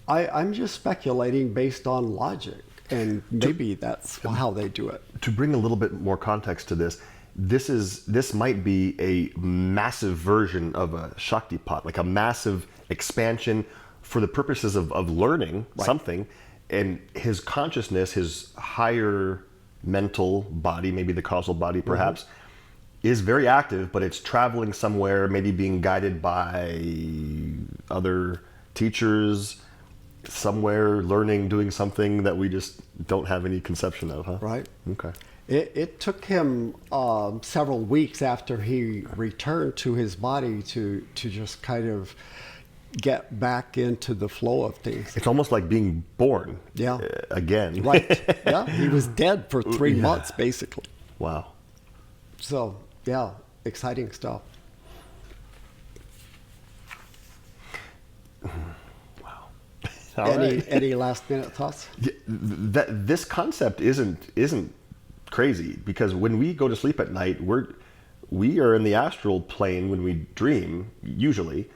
B: I'm just speculating based on logic, and maybe that's how they do it.
A: To bring a little bit more context to this, this might be a massive version of a Shaktipat, like a massive expansion for the purposes of learning something. And his consciousness, his higher mental body, maybe the causal body perhaps, is very active, but it's traveling somewhere, maybe being guided by other teachers, somewhere learning, doing something that we just don't have any conception of, huh?
B: Right.
A: Okay.
B: It took him several weeks after he returned to his body to just kind of get back into the flow of things.
A: It's almost like being born again.
B: Right. Yeah, he was dead for 3 months, basically.
A: Wow.
B: So, yeah, exciting stuff.
A: Wow.
B: Any last minute thoughts?
A: This concept isn't crazy, because when we go to sleep at night, we are in the astral plane when we dream, usually.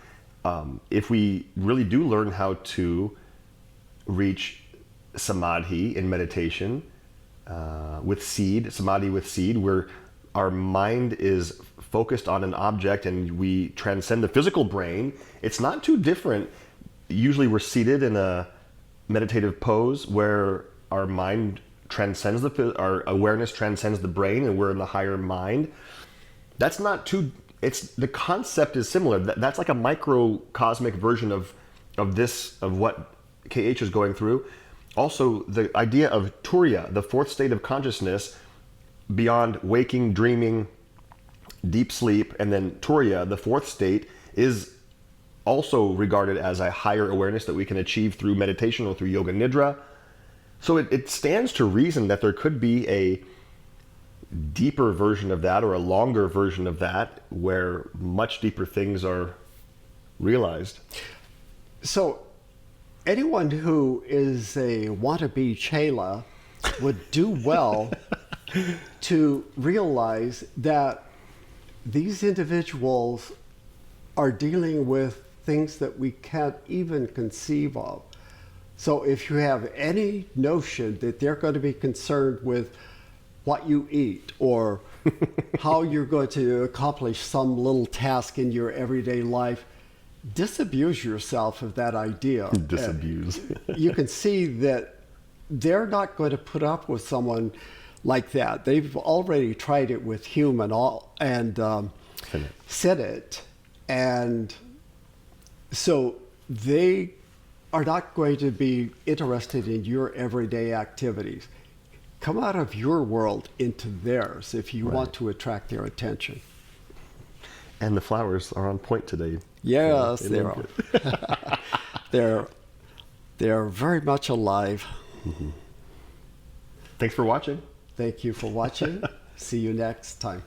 A: If we really do learn how to reach samadhi in meditation, samadhi with seed, where our mind is focused on an object and we transcend the physical brain, it's not too different usually we're seated in a meditative pose where our mind transcends our awareness transcends the brain, and we're in the higher mind. That's not too. The concept is similar. That's like a microcosmic version of what KH is going through. Also, the idea of Turiya, the fourth state of consciousness, beyond waking, dreaming, deep sleep, and then Turiya, the fourth state, is also regarded as a higher awareness that we can achieve through meditation or through yoga nidra. So it stands to reason that there could be a deeper version of that, or a longer version of that, where much deeper things are realized.
B: So anyone who is a wannabe chela would do well to realize that these individuals are dealing with things that we can't even conceive of. So if you have any notion that they're going to be concerned with what you eat or how you're going to accomplish some little task in your everyday life, disabuse yourself of that idea.
A: Disabuse.
B: You can see that they're not going to put up with someone like that. They've already tried it with Hume and Sinnett. And so they are not going to be interested in your everyday activities. Come out of your world into theirs if you want to attract their attention.
A: And the flowers are on point today.
B: Yes, they are. They're very much alive.
A: Thanks for watching.
B: Thank you for watching. See you next time.